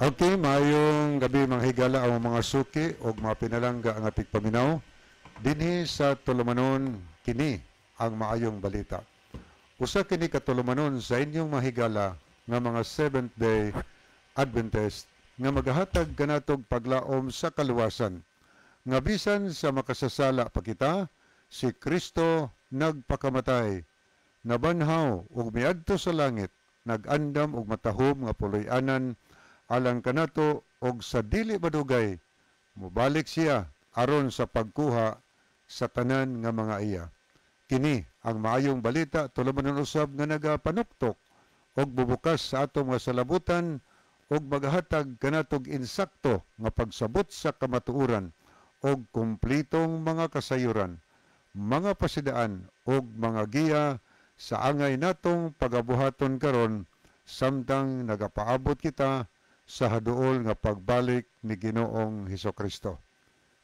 Okay, maayong gabi mga higala ang mga suki o mga pinalangga ang ating paminaw. Dinhi sa tulumanon kini ang maayong balita. Usa kini katulumanon sa inyong mga higala nga mga Seventh-day Adventist nga magahatag kanatog paglaom sa kaluwasan. Nga bisan sa makasasala pa kita, si Kristo nagpakamatay, nabanhaw ug miadto sa langit, nagandam og matahom nga puloy-anan alang kanato og sa dili madugay mobalik siya aron sa pagkuha sa tanan nga mga iya. Kini ang maayong balita tulumanon usab nga nagapanuktok og bubukas sa atong mga salabutan og maghatag kanatog insakto nga pagsabot sa kamatuoran og kumplitong mga kasayuran, mga pasidaan og mga giya sa angay natong pagabuhaton karon samtang nagapaabot kita sa haduol nga pagbalik ni Ginoong Hesukristo.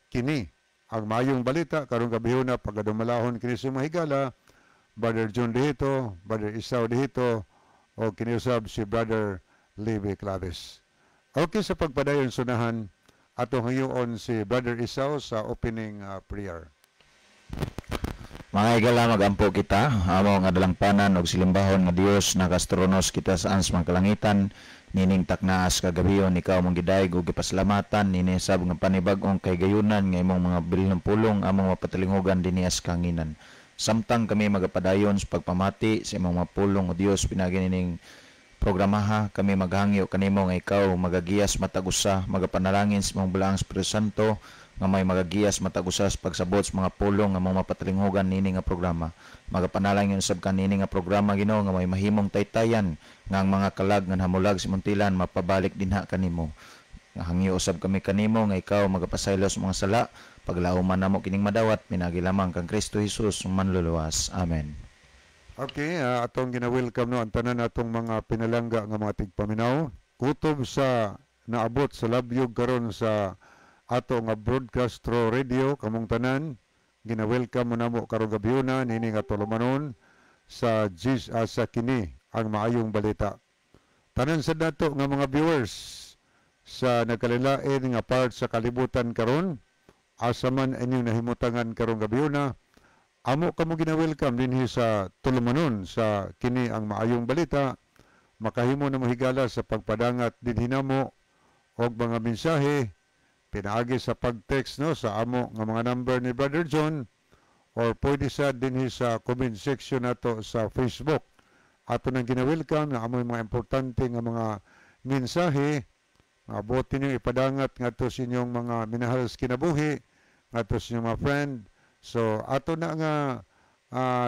Kini ang maayong balita karong gabihon na pagadumalahon kini sa mga higala, Brother John dihito, Brother Isaw dihito, o kiniusab si Brother Levi Claves. Okay, sa pagpadayon sunahan, atong hayoon si Brother Isaw sa opening prayer. Mga higala, magampo kita, amo nga dalangpanan og silimbahon nga Dios nakastronos kita sa ans mga kalangitan, nining taknaas kagabiyon ikaw mong gidayeg og gipasalamatan nini sab nga panibag-ong kay gayunan nga imong mga bilhong pulong among mapatalingogan dinhi sa kanginan. Samtang kami magapadayon sa pagpamati sa imong mga pulong o Dios pinagi nining programaha, kami maghangyo kanimo nga ikaw magagiyas matag usa, magapanalangin sa imong bulaang Espiritu Santo nga may magagiyas matag usa sa pagsabot sa mga pulong nga mga mapatalingogan nini nga programa. Magapanalangin sab kanini nga programa Ginoo nga may mahimong taytayan nga ang mga kalag nga hamulag sa muntilan mapabalik dinha kanimo. Hangyo usab kami kanimo nga ikaw magapasaylo sa mga sala, paglauman namo kining madawat pinagi lamang kang Kristo Jesus manluluwas. Amen. Okay, atong gina-welcome no ang tanan natong mga pinalangga nga mga tigpaminaw. Kutob sa naabot sa labyog karon sa ato nga broadcast through radio kamong tanan, gina-welcome mo namo karong gabiyona nini nga tulumanon sa sa kini ang maayong balita. Tanan sa dato nga mga viewers sa nagkalilain nga part sa kalibutan karon, asa man inyong nahimutangan karong gabiyona, amo kamo gina-welcome dinhi sa tulumanon sa kini ang maayong balita. Makahimo na mahigala sa pagpadangat dinhi namo og mga mensahe pinaagi sa pag-text no sa amo nga mga number ni Brother John, or pwede sa dinhi sa comment section nato sa Facebook. Ato nang gina-welcome nga amo mga importante nga mga mensahe nga bote niyo ipadangat ngadto sa inyong mga minahal sa kinabuhi, ngadto sa inyong mga friend. So ato na nga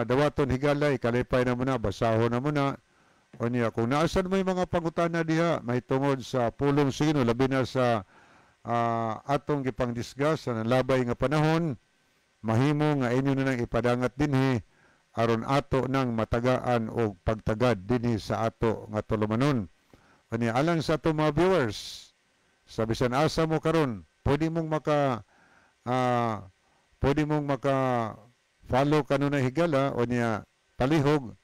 dawaton higala, ikalipay na muna, basahon na muna. O niya, kung naasan may mga pangutana diha, may tungod sa pulong sino, labi na sa atong gipangdisgas sa nalabay nga panahon, mahimo nga inyo na nang ipadangat dinhi aron ato nang matagaan og pagtagad dinhi sa ato nga tulumanon. Ani alang sa ato mga viewers, sa bisan asa mo karon, pwede mong maka follow kanunay higala o niya palihog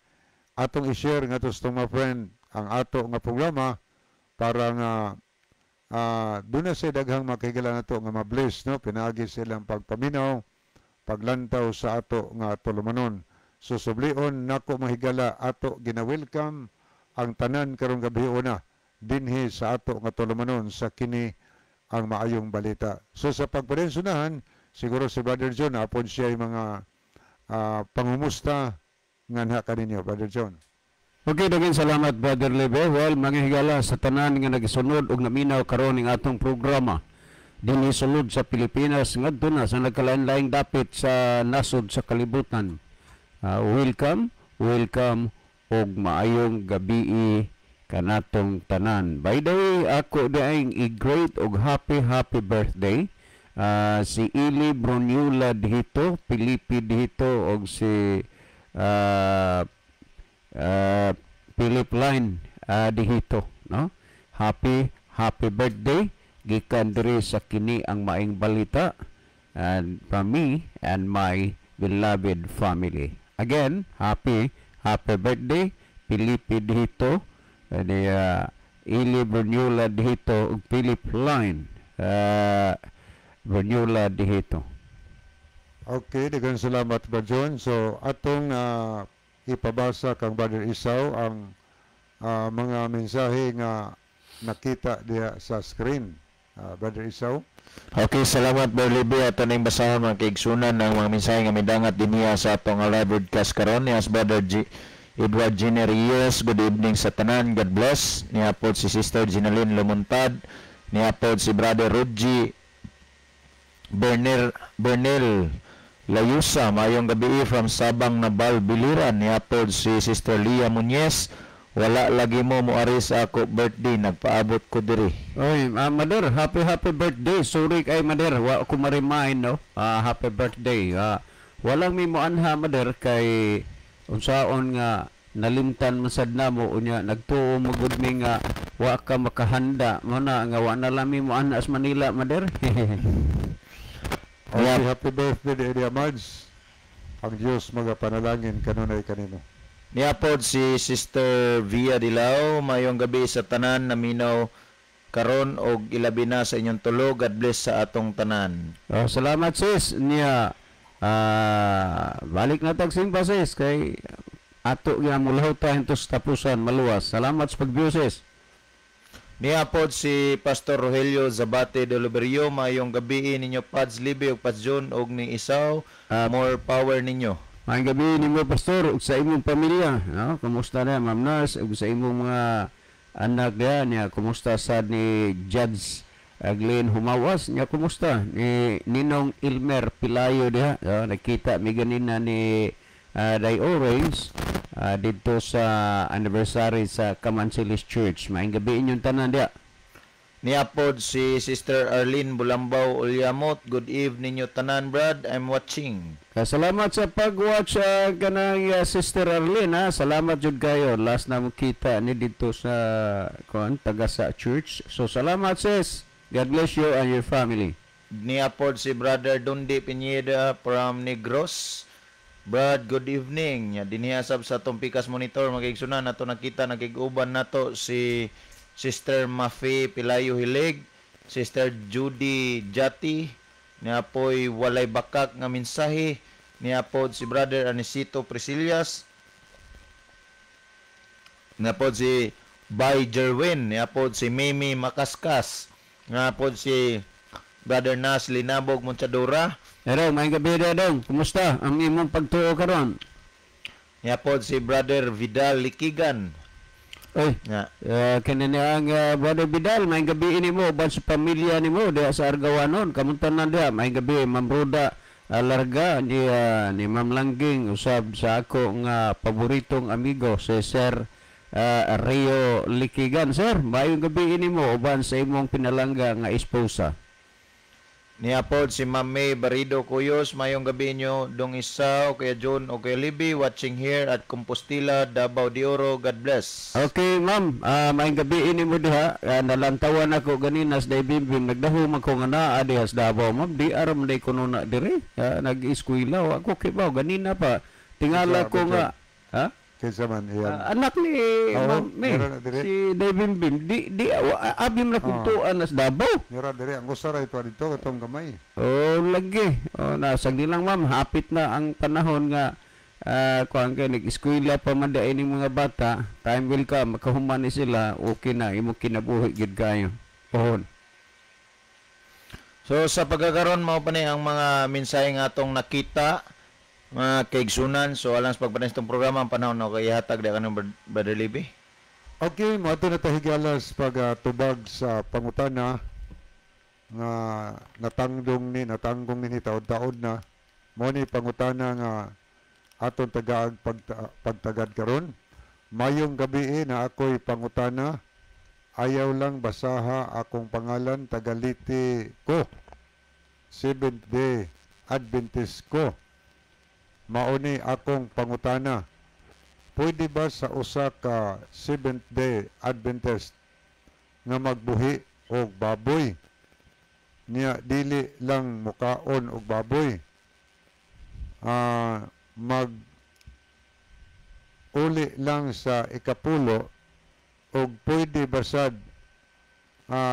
atong i-share nga to sa mga friend ang ato nga programa para nga doon na sa daghang makahigala na to nga mabless, no? Pinagi silang pagpaminaw, paglantaw sa ato nga tulumanon. So sublion nako mahigala ato gina-welcome ang tanan karong gabion na dinhi sa ato nga tulumanon sa kini ang maayong balita. So sa pagpadensunahan, siguro si Brother John apon siya yung mga pangumusta nga na kaninyo, Brother John. Okay, daging salamat Brother Lebe. Well, mga higala sa tanan nga nagisunod og naminaw karon ning atong programa dinhi sulod sa Pilipinas ngadto na sa nagkalain-laing dapit sa nasod sa kalibutan. Welcome og maayong gabi kanatong tanan. By the way, ako daing i-great og happy birthday si Ili Brunula dihito, Pilipi dihito og si Philip Line dihito, no? Happy birthday gikan diri sa kini ang maing balita, and from me and my beloved family. Again, happy birthday Pilipi dihito, Ili Bernula dihito ug Philip Line Bernula dihito. Okay, daghang salamat ba John. So atong ipabasa kang Brother Isaw ang mga mensahe nga nakita diha sa screen. Brother Isaw. Okay, salamat Brother Libby. Ato na yung basahan mga kaigsunan ng mga mensahe nga midangat din niya sa atong live broadcast karon. Niyas Brother Edward Gina Reyes, good evening sa tanan, God bless. Niapod si Sister Ginaline Lumuntad. Niapod si Brother Rudji Bernel Layusa, mayong gabi from Sabang Nabal Biliran. Niapod si Sister Lia Muñez. Wala lagi mo muari sa ako birthday, nagpaabot ko diri. Oy, Mother, happy birthday. Sorry kay Mother, wa ko ma-remind no. Happy birthday. Walang mi mo anha Mother kay unsaon nga nalimtan man sad namo unya nagtuo mo gud mi nga wa ka makahanda mo na nga wa na lang mi mo anha sa Manila Mother. Okay, happy birthday Eddie Mads. Ang Diyos magapanalangin kanunay kanino. Niapod si Sister Via Dilao, mayong gabi sa tanan, naminaw karon og ilabi na sa inyong tulo. God bless sa atong tanan. Salamat sis niya. Balik na tag simba sis kay ato nga mulaw ta hintos tapusan maluwas. Salamat sa pag-view sis. Niapod si Pastor Rogelio Zabate de Loberio, mayong gabi ninyo Pads Libe ug Pads John og ni Isaw. More power ninyo. May gabi ni mo pastor ug sa imong pamilya, no? Kumusta na Ma'am Nars ug sa imong mga anak niya, kumusta sad ni Judge Glenn Humawas niya, kumusta ni Ninong Ilmer Pilayo diha, nakita mi ganina ni Day Orange dito sa anniversary sa Kamansilis Church. May gabi inyong tanan diha. Niapod si Sister Arlene Bulambaw Ulyamot, good evening nyo tanan Brad, I'm watching. Salamat sa pag-watch kanang Sister Arlene. Salamat jud kayo. Last na mo kita ni dito sa taga sa church. So salamat sis. God bless you and your family. Niapod si Brother Dundi Pineda from Negros. Brad, good evening. Dinihasab sa atong Pikas Monitor, magigsunan nato nakita nagiguban nato si Sister Mafi Pilayo Hilig, Sister Judy Jati, niapoy walay bakak nga mensahe, niapod si Brother Anisito Priscillas, niapod si Bay Jerwin, niapod si Mimi Makaskas, niapod si Brother Nas Linabog Monchadora. Hello, may gabi dong. Kumusta ang imong pagtuo karon? Niapod si Brother Vidal Likigan. Oy, Nga. kanina ang Brother Vidal, may gabi ini mo, ban sa pamilya ni mo, diya sa Argawanon, kamuntan na diya, may gabi, Ma'am Roda Larga, ni Ma'am Langging, usab sa ako nga paboritong amigo, si Sir Rio Likigan. Sir, mayong gabi ini mo, uban sa imong pinalangga nga esposa. Niapod si Ma'am May Barido Cuyos, mayong gabi nyo, Dong Isaw, kaya John o kaya Libby, watching here at Compostela, Davao de Oro, God bless. Okay, ma'am, may gabi ini mo diha, nalantawan ako ganinas na ibimbim, nagdahom ako nga naa diha sa Davao, ma'am, di aram na ikono na dire, nag-iskwilaw, ako kibaw, ganina pa, tingala ko nga, ha? Kinsa man iyan. Anak ni Ma'am May, meron na dire. si David Bim, abim na kuntuan na sa Davao. Mira dire ang usara ito dito katong gamay. Oh, lagi. Oh, nasagdi lang ma'am, hapit na ang panahon nga kuan kay nag-eskwela pa man daay ning mga bata. Time will come, makahuman ni sila, okay na imo kinabuhi gid kayo. Pohon. So sa pagkakaroon mao pa ni ang mga mensahe nga atong nakita, mga kaigsunan. So alang sa pagpanis itong programa ang panahon na kaya hatag da kanong Brother Libby. Okay, mo ato na tahigalas pag sa pangutana nga natanggong ni taod-taod na mo ni pangutana nga aton tagaag pagtagad karon. Mayong gabi na ako'y pangutana, ayaw lang basaha akong pangalan, Tagaliti ko, Seventh-day Adventist ko. Mauni akong pangutana, pwede ba sa usa ka Seventh-day Adventist nga magbuhi og baboy? Niya dili lang mukaon og baboy. Mag uli lang sa ikapulo og pwede basad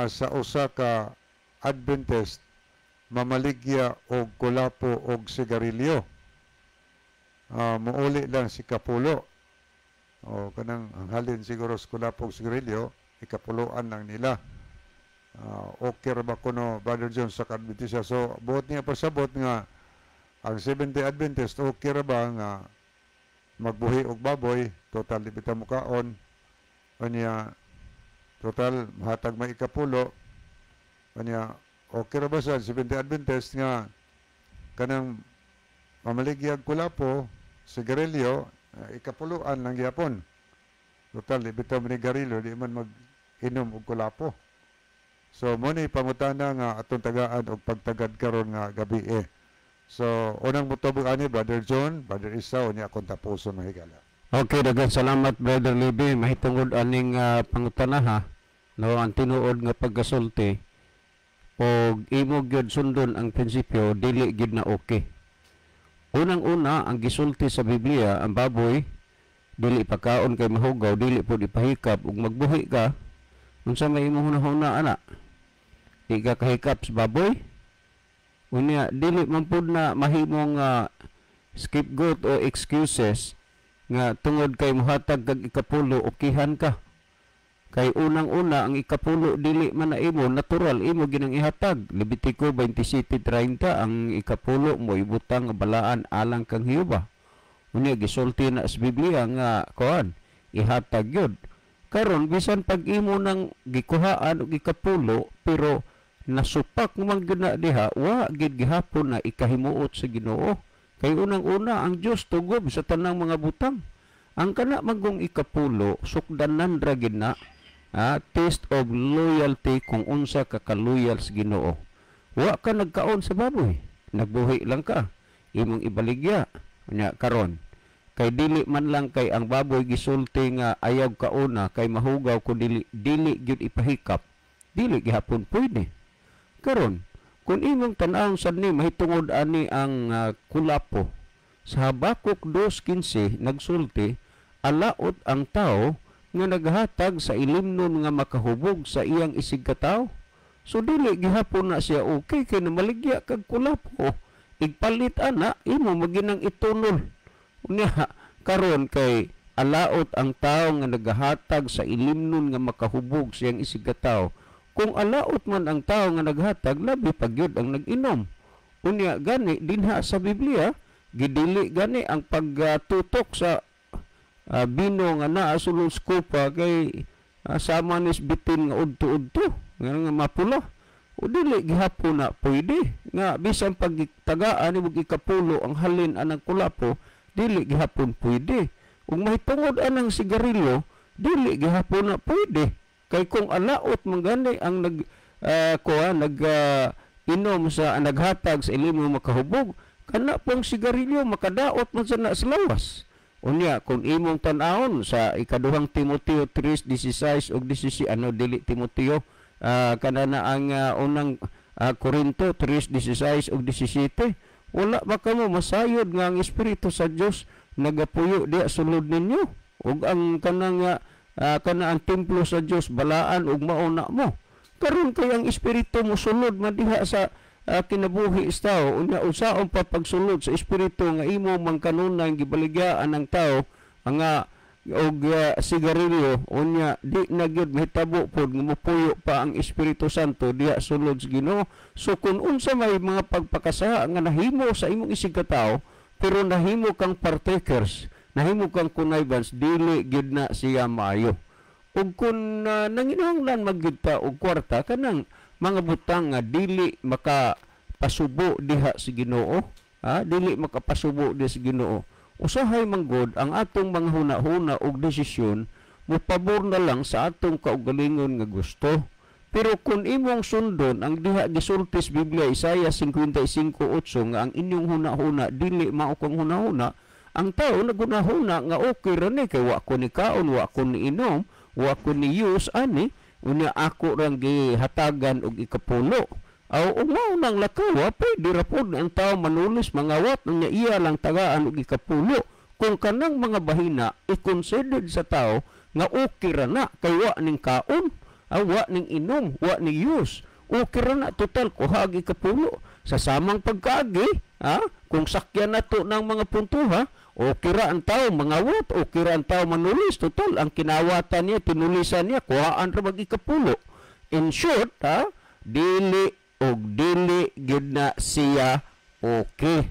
sa usa ka Adventist mamaligya og kulapo og sigarilyo. Muuli lang si kapulo. O kanang ang halin siguro sa kulapo og sigarilyo, ikapuluan lang nila. Okay ra ba kuno Brother John sa Adventista? So buot niya pasabot nga ang Seventh-day Adventist okay ra ba nga magbuhi og baboy, total di bitaw mukaon, kanya total mahatag may ikapulo, kanya okay ra ba sa Seventh-day Adventist nga kanang mamaligyag kulapo, sigarilyo, ikapuluan lang gyapon. Total di bitaw man ni garilyo, di man mag-inom og kulapo. So mo ni pangutana nga atong tagaan og pagtagad karon nga gabi So, unang mutubog ani, Brother John, Brother Isa, unya akong tapuson mahigala. Okay, daghang salamat Brother Libby. Mahitungod aning pangutana ha. No, ang tinuod nga pagkasulti og imo gyud sundon ang prinsipyo dili gyud na okay. Unang-una ang gisulti sa Biblia, ang baboy dili pagkaon kay mahugaw, dili po ipahikap ug magbuhi ka. Unsa may imo hunahuna ana? Di ka kahikap sa baboy? Unya dili man pud na mahimong scapegoat o excuses nga tungod kay muhatag kag ikapulo okihan ka. Kay unang-una ang ikapulo dili man na imo natural, imo ginang ihatag. Levitico 27:30 ang ikapulo mo ibutang balaan alang kang Hiyuba. Unya gisulti na sa Biblia nga kuan ihatag yun. Karon bisan pag imo nang gikuhaan og ikapulo pero nasupak man gyud na diha, wa gid gihapon na ikahimuot sa Ginoo. Kay unang-una ang Dios tugob sa tanang mga butang. Ang kana magong ikapulo sukdanan ra gid na test of loyalty kung unsa ka kaloyal sa Ginoo. Wa ka nagkaon sa baboy, nagbuhi lang ka, imong ibaligya. Nya karon kay dili man lang kay ang baboy gisulti nga ayaw kauna kay mahugaw kun dili gyud ipahikap, dili gihapon pwede. Karon kung imong tan-aw sad ni mahitungod ani ang kulapo sa Habakuk 2:15 nagsulti, alaot ang tao nga naghatag sa ilimnon nga makahubog sa iyang isig katawo. So dili gihapon na siya okay kay namaligya kag kulapo, igpalit ana imo maginang itunol. Unya karon kay alaot ang tao nga naghatag sa ilimnon nga makahubog sa iyang isig katawo. Kung alaot man ang tao nga naghatag, labi pagyud ang nag-inom. Unya gani dinha sa Biblia gidili gani ang pagtutok sa bino nga naa sulod skupa kay sama nis bitin nga udto-udto nga mapula. O dili gihapon na pwede nga bisan pagtagaan ni ikapulo ang halin anang kulapo, dili gihapon pwede. Ug mahitungod anang sigarilyo, dili gihapon na pwede. Kay kung alaot man gani ang inom sa naghatag sa ilim makahubog, kana pong sigarilyo makadaot man sa lawas. Unya kung imong tan-awon sa ikaduhang Timoteo 3:16 ug 17 dili Timoteo kana na ang unang Korinto 3:16 ug 17, wala ba kamo masayod nga ang Espiritu sa Dios nagapuyo diha sulod ninyo ug ang kanang kana ang templo sa Dios balaan ug mauna mo. Karon kay ang espiritu mo sulod man diha sa kinabuhi sa tao, unya unsaon pa pagsulod sa espiritu nga imo man kanunay gibaligyaan ng tao nga og sigarilyo, unya di na gyud mahitabo pod nga mopuyo pa ang Espiritu Santo diha sulod sa Ginoo. So kun unsa may mga pagpakasa nga nahimo sa imong isig ka tao pero nahimo kang partakers, nahimo kang connivance, dili gyud na siya maayo. Ug kun nanginahanglan magyud ta og kwarta kanang mga butang nga dili makapasubo diha sa Ginoo, dili makapasubo diha sa Ginoo, usahay manggod ang atong mga huna-huna og desisyon mopabor na lang sa atong kaugalingon nga gusto. Pero kung imong sundon ang diha gisultis Biblia Isaiah 55:8 nga ang inyong huna-huna dili mao kang huna-huna, ang tao naghuna-huna nga okay ra ni kay wa ko ni kaon, wa ko ni inom, wa ko ni use ani, unya ako rang gihatagan og ikapulo. Aw umaw nang lakaw, pwede ra pod ang tao manulis mangawat unya iya lang tagaan og ikapulo. kung kanang mga bahina i-considered sa tao nga okay ra na kay wa ning kaon, wa ning inom, wa ning use. Okay ra na total kuhagi kapulo sa samang pagkaagi, kung sakyan na to ng mga puntuha, okay ra ang tao mangawat, okay ra ang tao manulis, total ang kinawatan niya, tinulisan niya, kuhaan ra mag-ikapulo. In short, dili gyud na siya okay.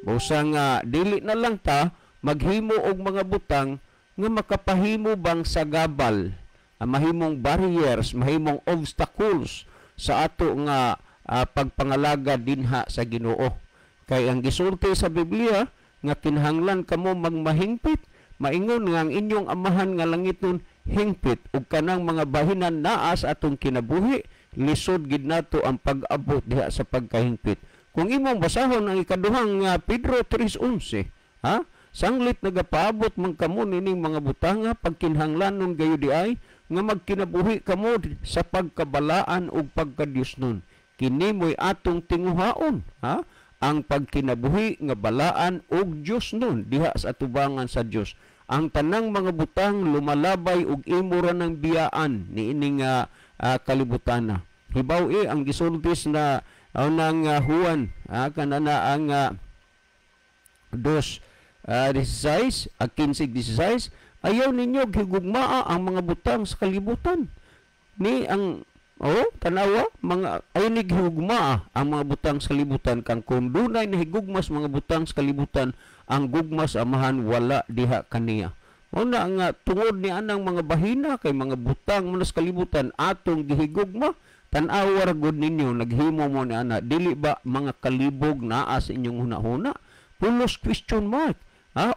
Busa nga dili na lang ta maghimo og mga butang nga makapahimo bang sa gabal, mahimong barriers, mahimong obstacles sa ato nga pagpangalaga dinha sa Ginoo. Kay ang gisulti sa Biblia nga kinahanglan kamo magmahingpit, maingon nga ang inyong amahan nga langiton hingpit ug kanang mga bahinan naa sa atong kinabuhi, lisod gid nato ang pag-abot diha sa pagkahingpit. Kung imong basahon ang ikaduhang Pedro 3:11, sanglit nagapaabot man kamo nining mga butanga pagkinahanglanon gayo di ay nga magkinabuhi kamo sa pagkabalaan ug pagkadiyosnon. Kini mo'y atong tinguhaon, ang pagkinabuhi nga balaan og Dios nun diha sa atubangan sa Dios. Ang tanang mga butang lumalabay og imo ra ng biyaan niining kalibutana. Hibaw ang gisultis na nang Juan kanana ang 2:16 ayaw ninyo higugmaa ang mga butang sa kalibutan. Ni ang tanawa, ay naghigugma ang mga butang sa kalibutan. Kang kung dunay nahigugmas mga butang sa kalibutan, ang gugmas amahan wala diha kaniya. Muna ang tungod ni anang mga bahina kay mga butang mo sa kalibutan atong gihigugma, tanawa ragod ninyo, naghimo mo ni ana, dili ba mga kalibog naa sa inyong hunahuna? Pulos question mark.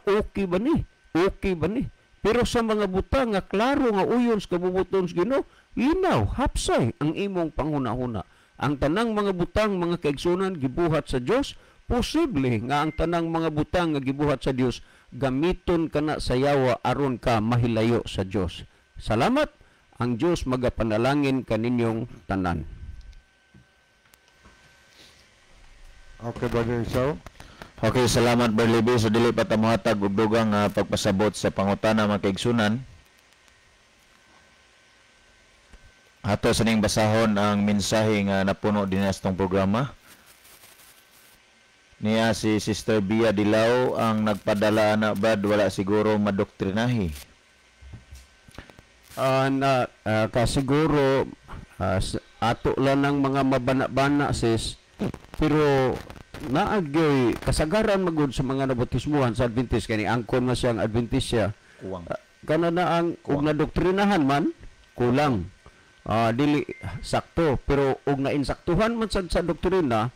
Okay ba ni? Okay ba ni? Pero sa mga butang nga klaro nga uyon sa kabubuton sa Ginoo, linaw, hapsay ang imong panghuna-huna. Ang tanang mga butang, mga kaigsunan, gibuhat sa Dios, posible nga ang tanang mga butang nga gibuhat sa Dios, gamiton kana sa yawa aron ka mahilayo sa Dios. Salamat, ang Dios magapanalangin kaninyong tanan. Okay, Brother Isaw. Okay, salamat Brother Libby. So dili pa ta mohatag og dugang pagpasabot sa pangutana mga kaigsunan. Ato sa ning basahon ang mensahe nga napuno din sa tong programa. Niya si Sister Bia Dilaw ang nagpadala na Brad, wala siguro madoktrinahi. Kasiguro ato lang ng mga mabana-bana sis, pero naagyoy kasagaran magud sa mga nabautismuhan sa Adventist kani angkon na siyang Adventist siya. Kana na ang ug nadoktrinahan man kulang. Dili sakto, pero ug nainsaktuhan man sad sa doktrina,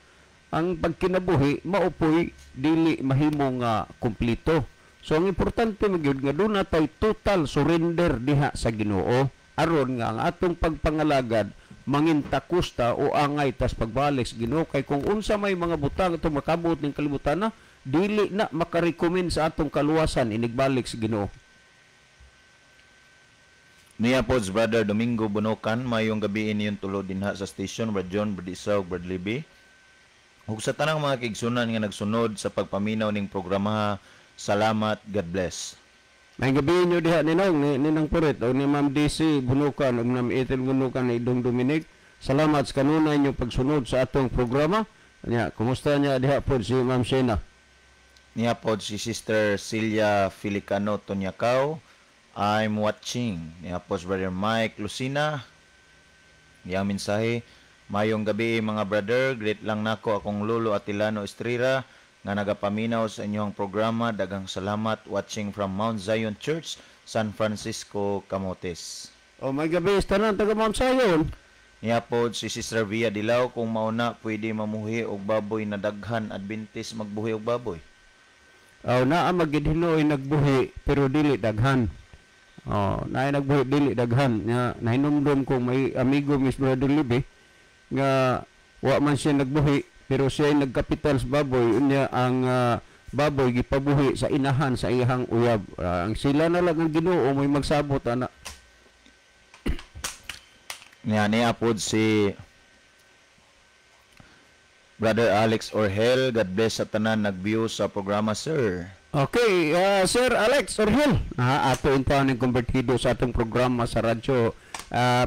ang pagkinabuhi maupoy dili mahimong kumpleto. So ang importante magyud nga doon natay total surrender diha sa Ginoo aron nga ang atong pagpangalagad mangintakusta o angay tas pagbalik sa Ginoo. Kay kung unsa may mga butang itong makabot ning kalibutan na, dili na makarecommend sa atong kaluwasan inigbalik sa Ginoo. Niya pods Brother Domingo Bunokan, mayong gabi iniyong tulo dinha sa station Brad John, Brad Isaw, Brad Libby. Ug sa tanang mga kaigsunan nga nagsunod sa pagpaminaw ning programa, salamat, God bless. May gabi nyo diha ninang Purit o ni Ma'am DC Bunukan o Ma'am Ethel Bunukan ni Dong Dominic. Salamat sa kanunay nyo pagsunod sa atong programa. Kumusta niya diha po si Ma'am Shena? Niya po si Sister Celia Filicano Tonyakaw. I'm watching. Niya po si Brother Mike Lucina. Niyang mensahe, mayong gabi mga brother, great lang nako akong Lolo Atilano Estrera nga nagapaminaw sa inyong programa. Dagang salamat, watching from Mount Zion Church, San Francisco, Camotes. May gabi sa tanan taga Mount Zion. Niya po si Sister Via Dilaw, kung mauna pwede mamuhi og baboy na daghan, Adventist magbuhi og baboy. Naa magidhinoy nagbuhi pero dili daghan. Naay nagbuhi dili daghan. Nahinumdum kong may amigo Miss Brother Libby nga wa man siya nagbuhi pero siya ay nagkapital sa baboy. Unya ang baboy gipabuhi sa inahan sa iyang uyab. Ang sila na lang ang Ginoo may magsabot ana. Niya po si Brother Alex Orhel, God bless sa tanan nag-view sa programa, sir. Okay, Sir Alex Orhel, ato pa ng konvertido sa atong programa sa radyo,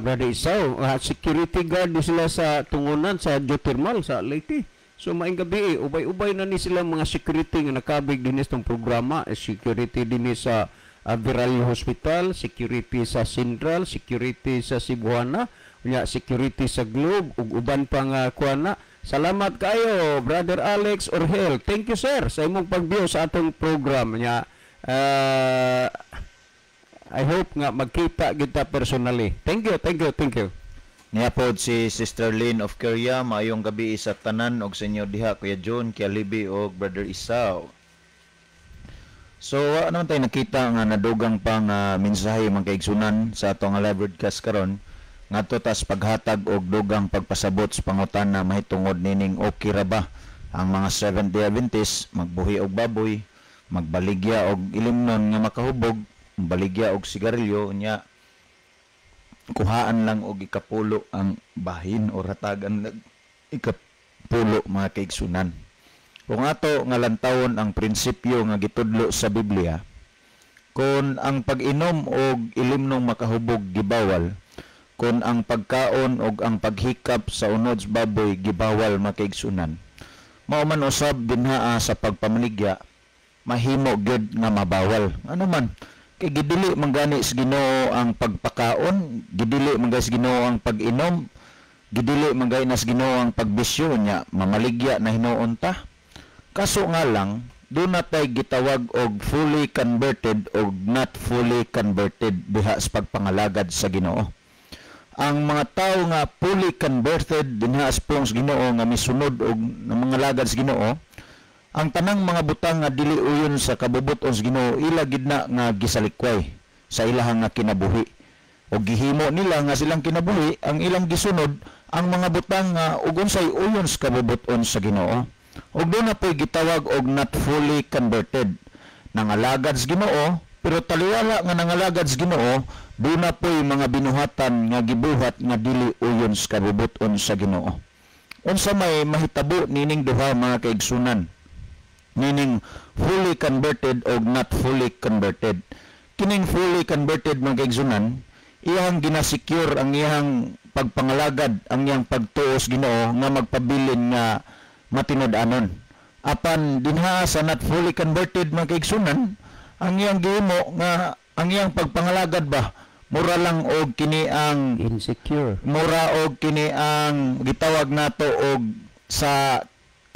Brother Isaw. Security guard ni sila sa tungunan sa geothermal sa Leyte. So maing gabi, ubay-ubay na ni sila mga security nga nakabig din itong programa. Security din sa Viral Hospital, security sa Central, security sa Cebuana, security sa Globe, ug uban pa nga kuana. Salamat kayo, Brother Alex Orhel. Thank you, sir, sa imong pag-view sa atong program niya. I hope nga magkita kita personally. Thank you, thank you, thank you. Niya po si Sister Lynn of Korea, maayong gabi sa tanan og sa inyo diha, Kuya John, Kuya Libby og Brother Isaw. So, ano tayo nakita nga nadugang pang mensahe mga kaigsunan sa atong live broadcast karon ngadto tas paghatag og dugang pagpasabot sa pangutana mahitungod nining okay ra ba ang mga Seventh-day Adventist magbuhi og baboy, magbaligya og ilimnon nga makahubog, baligya og sigarilyo nya kuhaan lang og ikapulo ang bahin o ratagan ikapulo mga kaigsunan. Kung ato nga lantawon ang prinsipyo nga gitudlo sa Biblia, kung ang pag-inom og ilimnong makahubog gibawal, kung ang pagkaon og ang paghikap sa unod sa baboy gibawal makaigsunan, mao man usab dinhaa sa pagpamaligya mahimo gid nga mabawal. Ano man kay gidili man gani sa Ginoo ang pagpakaon, gidili man gani sa Ginoo ang pag-inom, gidili man gani sa Ginoo ang pagbisyo nya mamaligya na hinuon ta. Kaso nga lang, doon na tayo gitawag og fully converted o not fully converted diha sa pagpangalagad sa Ginoo. Ang mga tao nga fully converted dinha sa pong Ginoo nga misunod og mga lagad sa Ginoo, ang tanang mga butang nga dili uyon sa kabubuton sa Ginoo ila gid na nga gisalikway sa ilahang nga kinabuhi. O gihimo nila nga silang kinabuhi ang ilang gisunod ang mga butang nga ug unsay uyon sa kabubuton sa Ginoo. Og doon na po'y gitawag og not fully converted. Nangalagad sa Ginoo, pero taliwala nga nangalagad sa Ginoo, doon na po'y mga binuhatan nga gibuhat nga dili uyon sa kabubuton sa Ginoo. Unsa may mahitabo nining duha mga kaigsunan, nining fully converted og not fully converted. Kining fully converted mga kaigsunan, iyang ginasecure ang iyang pagpangalagad, ang iyang pagtuos Ginoo nga magpabilin nga matinud-anon. Apan dinha sa not fully converted mga kaigsunan, ang iyang gihimo nga ang iyang pagpangalagad ba mura lang og kini ang insecure, mura og kini ang gitawag nato og sa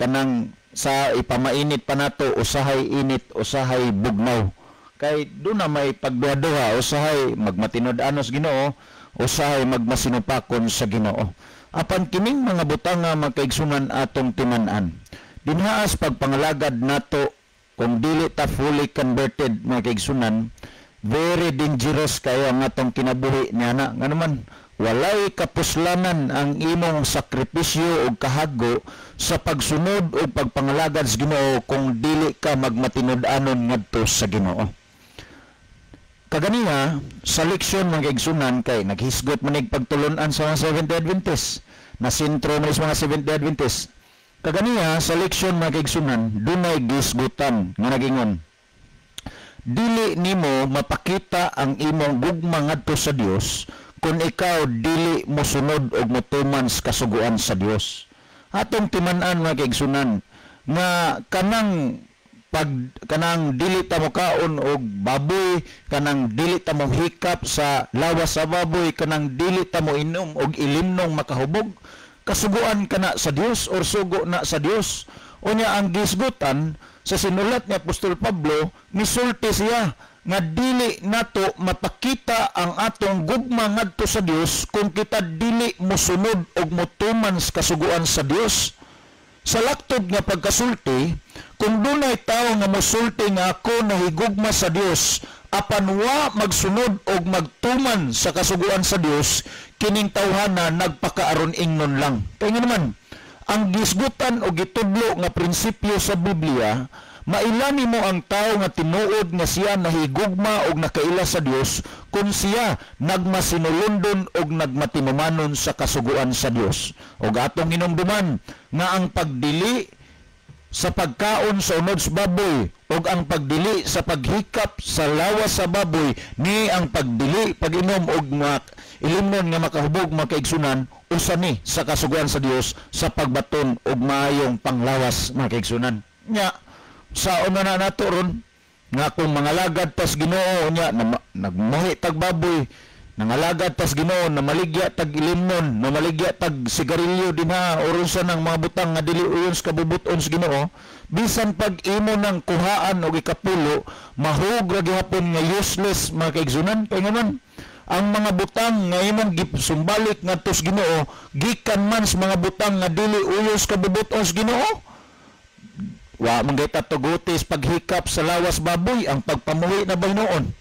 kanang sa ipamainit pa nato usahay init usahay bugnaw. Kay doon na may pagduha-duha, usahay magmatinud-anos Ginoo, usahay magmasinupakon sa Ginoo. Apan kining mga butang nga makaigsunan atong timan-an, dinhaas pagpangalagad nato kung dili ta fully converted mga kaigsunan, very dangerous kayo ang atong kinabuhi niya na. Nga naman, walay kapuslanan ang imong sakripisyo o kahago sa pagsunod o pagpangalagad sa Ginoo kung dili ka magmatinud-anon ngadto sa Ginoo. Kaganiya, sa leksyon mga kaigsunan kay naghisgot manig pagtulunan sa mga Seventh-day Adventist, na sentro man sa mga Seventh-day Adventist. Kaganiya, sa leksyon mga kaigsunan, dunay gisgutan nga nagingon, dili nimo mapakita ang imong gugma ngadto sa Dios kung ikaw dili mo sunod og motuman sa kasuguan sa Dios. Atong timan-an mga kaigsunan, nga kanang dili ta mo kaon og baboy, kanang dili ta mo hikap sa lawas sa baboy, kanang dili ta mo inom og ilimnong makahubog, kasuguan kana sa Dios or sugo na sa Dios. Unya ang gisgutan sa sinulat ni Apostol Pablo, misulti siya nga dili nato mapakita ang atong gugma ngadto sa Dios kung kita dili mosunod og motuman sa kasuguan sa Dios. Sa laktod nga pagkasulti, kung dunay tao nga mosulti nga ako nahigugma sa Dios, apan wa magsunod og magtuman sa kasuguan sa Dios, kining tawhana nagpakaaron ingnon lang. Kaya nga naman, ang gisgutan o gitudlo nga prinsipyo sa Biblia, mailani mo ang tao nga tinuod nga siya nahigugma og nakaila sa Dios kung siya nagmasinulundon og nagmatinumanon sa kasuguan sa Dios. Og atong hinumduman nga ang pagdili sa pagkaon sa unod sa baboy ug ang pagdili sa paghikap sa lawas sa baboy ni ang pagdili pag-inom og ilimnon nga makahubog makaigsunan usa ni sa kasuguan sa Dios sa pagbaton og maayong panglawas makaigsunan nya sa una na nato ron nga kung mga lagad tas Ginoo nya nagmahi tag baboy nangalagad tas Ginoo na maligya tag ilimnon na maligya tag sigarilyo dinha oron ng mga butang nga dili uyon sa kabubuton sa Ginoo bisan pag imo ng kuhaan og ikapulo mahug ra gihapon nga useless mga kaigsunan kay ngaman ang mga butang nga imong gisumbalik ngadto sa Ginoo gikan man sa mga butang nga dili uyon sa kabubuton sa Ginoo wa man gayta tugutis paghikap sa lawas baboy ang pagpamuhi na baynoon.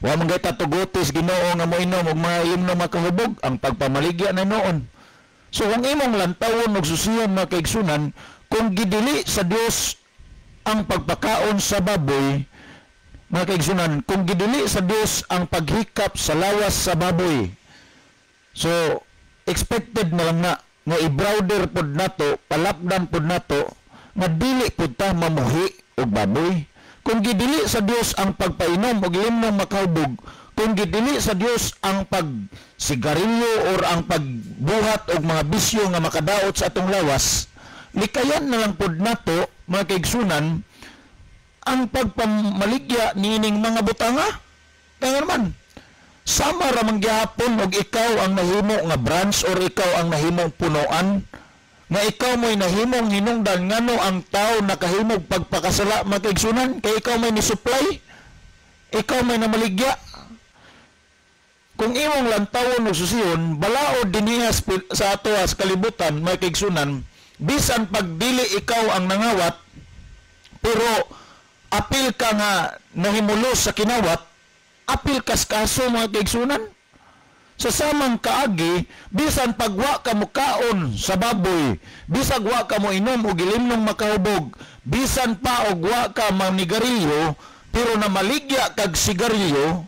Wa man gayta tugutis Ginoo nga moinom og mga ilimnon makahubog ang pagpamaligya na noon. So ang imong lantawon og susiyon mga kaigsunan kung gidili sa Dios ang pagpakaon sa baboy mga kaigsunan kung gidili sa Dios ang paghikap sa lawas sa baboy. So expected na lang na nga i-browder pod nato palapdan pod nato nga dili pud ta mamuhi og baboy. Kung gidili sa Dios ang pagpainom og ilimnon makahubog, kung gidili sa Dios ang pagsigarilyo or ang pagbuhat og mga bisyo nga makadaot sa atong lawas, likayan na lang pud nato mga kaigsunan ang pagpamaligya nining mga butanga. Kaya naman, sama ra man gyapon og ikaw ang nahimo nga branch or ikaw ang nahimong punuan nga ikaw mo'y nahimong hinungdan ngano ang tao nakahimog pagpakasala makaigsunan kay ikaw may nisupply ikaw may namaligya kung imong lantawon o susiyon balaod dinihas sa ato as kalibutan makaigsunan bisan pagdili ikaw ang nangawat pero apil ka nga nahimulos sa kinawat apil kas kaso makaigsunan sa samang kaagi, bisan pagwa ka mo kaon sa baboy, bisan wa ka mo inom o gilimnong makahubog, bisan pa og wa ka manigarilyo, pero na maligya kag sigarilyo,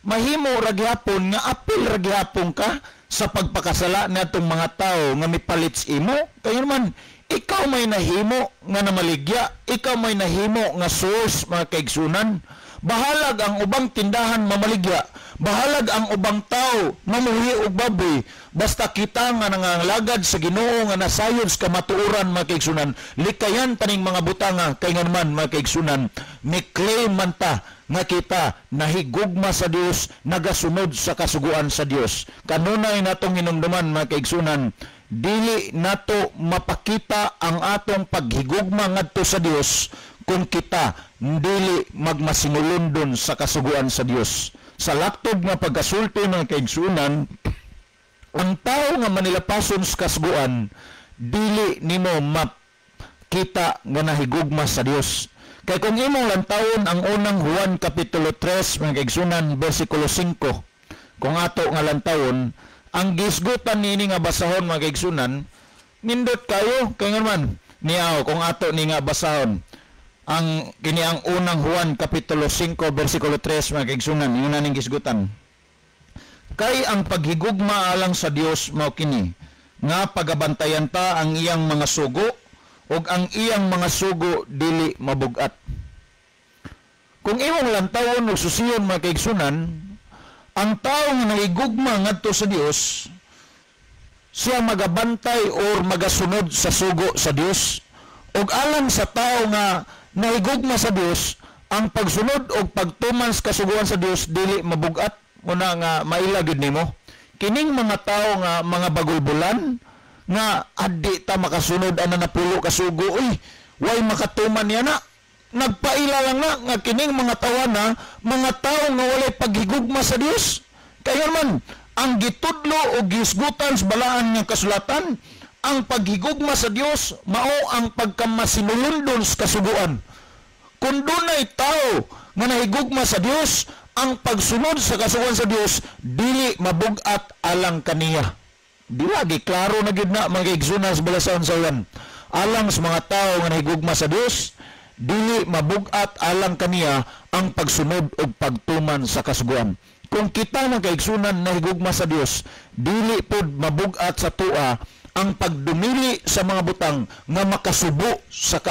mahimo ra gihapon nga apil ra gihapon ka sa pagpakasala natong mga tao nga mipalits imo. Kaya naman, ikaw may nahimo nga namaligya, ikaw may nahimo nga source mga kaigsunan. Bahalag ang ubang tindahan mamaligya, bahalag ang ubang tao mamuhi og baboy, basta kita nga nanganglagad sa Ginoo nga nasayon sa kamatuoran mga kaigsunan, likayan taning mga butanga kay nga naman mga kaigsunan, ni-claim man ta nga kita nahigugma sa Dios, nagasunod sa kasuguan sa Dios. Kanunay natong hinumduman mga kaigsunan, dili nato mapakita ang atong paghigugma ngadto sa Dios kung kita dili magmasinulundon sa kasuguan sa Dios. Sa laktob nga pagkasulti ng kaigsunan, ang tao nga manilapason sa kasuguan, dili nimo makita nga nahigugma sa Dios. Kay kung imong lantawon ang unang Juan Kapitulo 3, mga kaigsunan, versikulo 5, kung ato nga lantawon, ang gisgutan nini nga basahon mga kaigsunan, nindot kayo, kaya nga man, niyaw, kung ato ni nga basahon, ang kini ang unang Juan Kapitulo 5 versikulo 3 mga kaigsunan yun na ning gisgutan kay ang paghigugma alang sa Dios mao kini nga pagabantayan ta ang iyang mga sugo ug ang iyang mga sugo dili mabugat. Kung imong lantawon ug susiyon mga kaigsunan ang tao nga nahigugma ngadto sa Dios siya magabantay or magasunod sa sugo sa Dios ug alang sa tao nga nahigugma sa Dios ang pagsunod o pagtuman sa kasuguan sa Dios dili mabugat muna nga mailagid nimo kining mga tao nga mga bagulbulan nga addi ta makasunod ana napulo ka sugo uy way makatuman niya na nagpaila lang na nga kining mga tawana mga tao nga walay paghigugma sa Dios kaya man ang gitudlo o gisgutan sa balaan nga kasulatan ang paghigugma sa Dios mao ang pagkamasinulundon sa kasuguan. Kung dunay tao nga nahigugma sa Dios, ang pagsunod sa kasuguan sa Dios dili mabugat alang kaniya. Dila giklaro na gid na mga kaigsunan sa balasaon sa uwan. Alang sa mga tao nga nahigugma sa Dios, dili mabugat alang kaniya ang pagsunod ug pagtuman sa kasuguan. Kung kita ng kaigsunan nahigugma sa Dios, dili pod mabugat sa tua ang pagdumili sa mga butang nga makasubo sa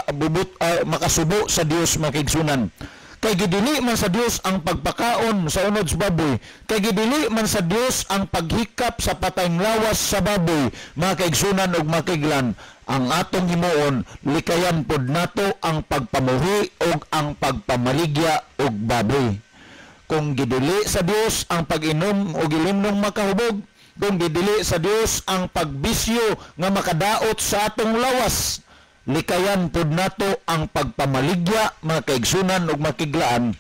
makasubo sa Dios mga kaigsunan. Kay gidili man sa Dios ang pagpakaon sa unod sa baboy, kay gidili man sa Dios ang paghikap sa patayng lawas sa baboy, mga kaigsunan ug mga kaiglan, ang atong himuon likayan pod nato ang pagpamuhi ug ang pagpamaligya og baboy. Kung gidili sa Dios ang pag-inom og ilimnong makahubog, kung gidili sa Dios ang pagbisyo nga makadaot sa atong lawas, likayan pod nato ang pagpamaligya mga kaigsunan ug makiglaan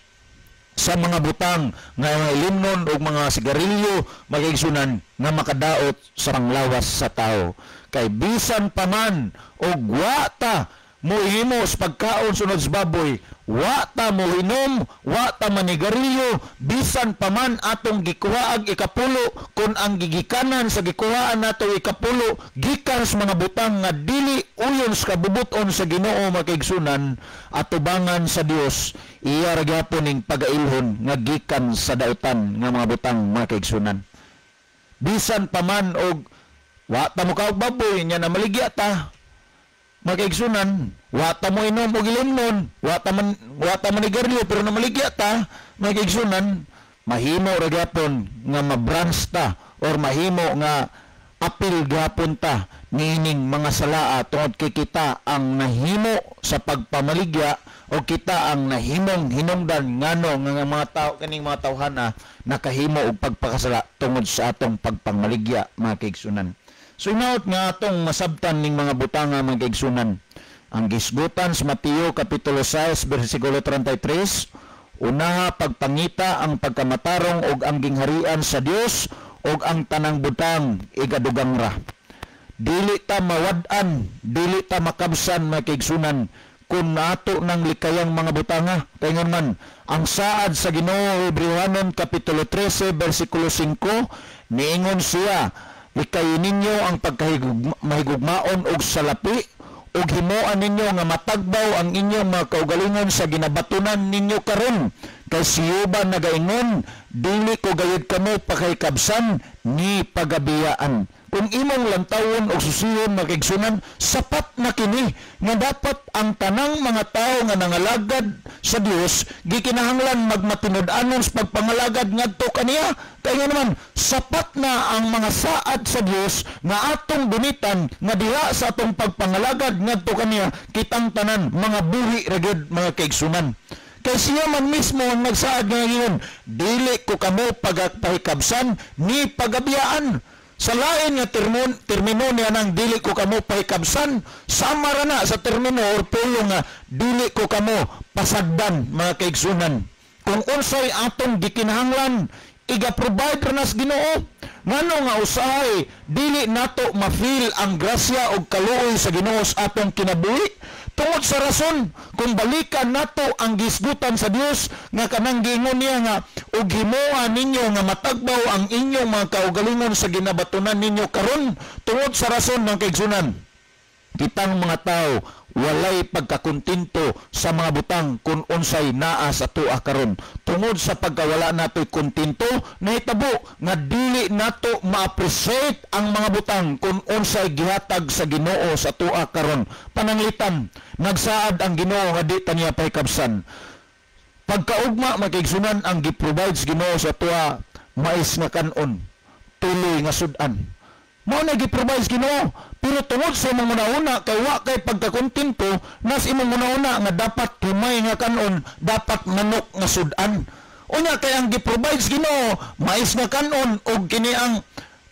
sa mga butang nga ilimnon ug mga sigarilyo mga kaigsunan nga makadaot sa panglawas sa tao. Kay bisan pa man og wa ta mohimo sa pagkaon sunod sa baboy, wa ta mohinom, wa ta manigarilyo, bisan pa man atong gikuhaag ikapulo, kung ang gigikanan sa gikuhaan nato ikapulo gikan sa mga butang nga dili uyon sa kabubuton sa Ginoo mga kaigsunan, atubangan sa Dios iya ra gyapon ning pagailhon nga gikan sa dautan nga mga butang mga kaigsunan. Bisan pa man og wa ta mo kaog baboy nya na maligya ta mga kaigsunan, wa ta mo inom og ilimnon, wa ta manigarilyo pero namaligya ta mga kaigsunan, mahimo ra gyapon nga ma-branch ta or mahimo nga apil gyapon ta niining mga salaa tungod kay kita ang nahimo sa pagpamaligya o kita ang nahimong hinungdan ngano nga mga tao kaning mga tawhana nakahimo og pagpakasala tungod sa atong pagpamaligya mga kaigsunan. So inaot nga atong masabtan ning mga butanga mga kaigsunan. Ang gisgutan sa Mateo kapitulo 6 bersikulo 33, unaha pagpangita ang pagkamatarong og ang gingharian sa Dios og ang tanang butang igadugang ra. Dili ta mawad-an, dili ta makabsan mga kaigsunan kun nato nang likayang mga butanga. Taingon man ang saad sa Ginoo Hebrehanon kapitulo 13 bersikulo 5, niingon siya, likayin ninyo ang pagkahigugmaon og salapi ug himuan ninyo nga matagbaw ang inyong mga kaugalingon sa ginabatunan ninyo karon. Kay siyuba nagaingon, dili ko gayud kamo pakahikabsan ni pagabiyaan. Kung imong lantawon o susihon mga kaigsunan, sapat na kini nga dapat ang tanang mga tao nga nangalagad sa Dios gikinahanglan magmatinud-anon sa pagpangalagad ngadto kaniya. Kaya naman sapat na ang mga saad sa Dios nga atong bunitan nga diha sa atong pagpangalagad ngadto kaniya, kitang tanan mga buhi ra gyud mga kaigsunan. Kay siya man mismo ang nagsaad nga ngayon, dili ko kamo pagpahikabsan ni pagabiyaan. Sa lain nga termino niya ng dili ko kamo pahikabsan, sama ra na sa termino or pulo nga dili ko kamo pasagdan mga kaigsunan. Kung unsay atong gikinahanglan, iga-provide ra nas Ginoo. Ngano nga usahay dili nato ma-feel ang grasya o kaluoy sa Ginoo sa atong kinabuhi? Tungod sa rason, kung balikan nato ang gisgutan sa Dios nga kanang giingon niya nga ug himuan ninyo nga matagbaw ang inyong mga kaugalingon sa ginabatunan ninyo karon, tungod sa rason ng kaigsunan, kitang mga tao walay pagkakontinto sa mga butang kung unsay naa sa tuwa karon. Tungod sa pagkawala nato'y kontinto, nahitabo nga dili nato ma-appreciate ang mga butang kung unsay gihatag sa Ginoo sa tuwa karon. Pananglitan, nagsaad ang Ginoo nga di ta niya pahikabsan. Pagkaugma makigsunan ang giprovide sa Ginoo sa tuwa, mais nga kanon, tuloy nga sudan. Mao na giprovide sa Ginoo. Pero tungod sa imong una kay wa kay pagkakontinto, nas imong una nga dapat humay nga kanon, dapat manok nga sudan. Unya kay ang giprovide sa Ginoo, mais nga kanon og kini ang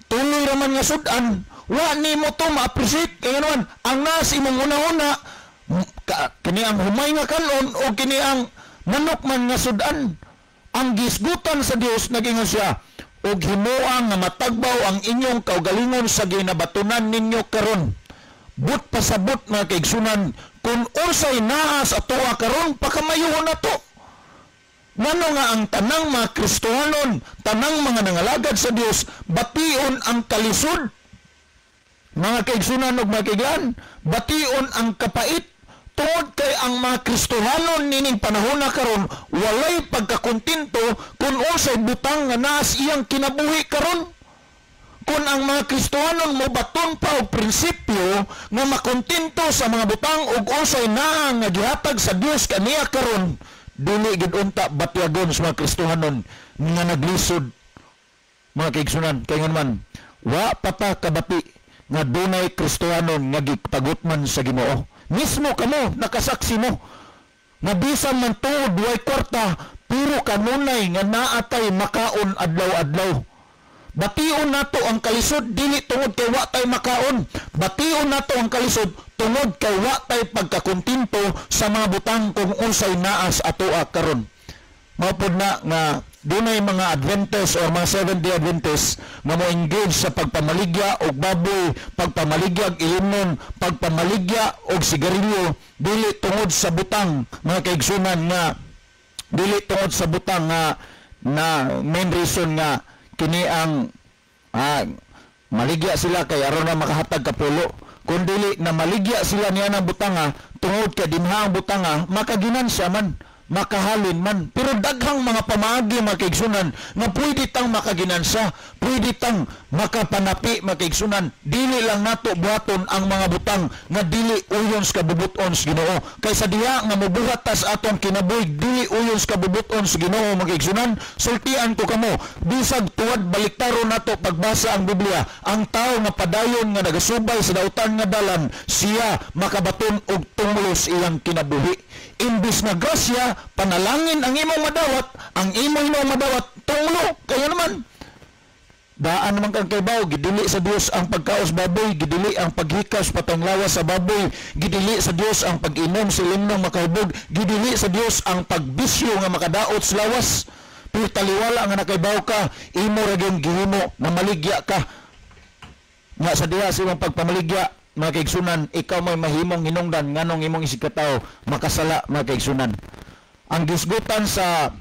tuloy ra man nga sudan, wa nimo to ma-appreciate. Kay naman ang nas imong una kini ang humay nga kanon og kini ang manok man nga sudan. Ang gisgutan sa Dios nagingon siya, ug himuang nga matagbaw ang inyong kaugalingon sa ginabatunan ninyo karon. But pasabot mga kaigsunan, kung unsay naa sa tuwa karon, pakamayuhon na to. Ngano nga ang tanang mga Kristohanon, tanang mga nangalagad sa Dios, bation ang kalisod. Mga kaigsunan ug mga kaiglan, bation ang kapait. Tungod kay ang mga Kristohanon nining panahon na karon walay pagkakontinto kung unsay butang nga naas iyang kinabuhi karon. kung ang mga Kristohanon mo baton pa og prinsipyo nga makontento sa mga butang ug usay na nga gihatag sa Dios kaniya karon, dili gid unta batyagon sa mga Kristohanon nga naglisod mga kaigsunan. Kay man wa pata kabati nga dunay Kristohanon nga giptagot man sa Ginoo. Mismo kamo nakasaksi mo nga bisan man tuod way kwarta pero kanunay nga naatay makaon adlaw-adlaw. Bation nato ang kalisod dili tungod kay wa tay makaon. Bation nato ang kalisod tungod kay wa tay pagkakontento sa mga butang kung unsay naas atoa karon. Mao na nga dunay mga Adventist o mga Seventh-day Adventist nga mo engage sa pagpamaligya og baboy, pagpamaligya og ilimnon, pagpamaligya og sigarilyo dili tungod sa butang, mga kaigsunan, nga dili tungod sa butang nga na main reason nga kini ang maligya sila kay aron na makahatag kapulo, kundi na maligya sila niya ng butanga tungod kay dinha ang butanga makaginansya man, makahalin man. Pero daghang mga pamaagi mga kaigsunan nga pwede tang makaginansya, pwede tang makapanapi mga kaigsunan. Dili lang nato buhaton ang mga butang nga dili uyon sa kabubuton sa Ginoo. Kaysa diha nga mobuhat tas aton kinabuhi dili uyon sa kabubuton sa Ginoo mga kaigsunan. Sultian ko kamo, bisag tuwad baliktaro nato pagbasa ang Biblia, ang tao nga padayon nga nagasubay sa dautan nga dalan, siya makabaton og tumulos iyang kinabuhi. Imbis na grasya, panalangin ang imong madawat, ang imong madawat, tunglo, kaya naman. Daan naman kang kaybaw, gidili sa Dios ang pagkaos baboy, gidili ang paghikas patong lawas sa baboy, gidili sa Dios ang pag-inom sa limnong makahubog, gidili sa Dios ang pagbisyo nga makadaot sa lawas. Pero taliwala nga nakaybaw ka, imo raging gihimo na maligya ka. Nga sa diha sa imong pagpamaligya, mga kaigsunan, ikaw may mahimong hinungdan nganong imong isikataw makasala, mga kaigsunan. Ang gisgutan sa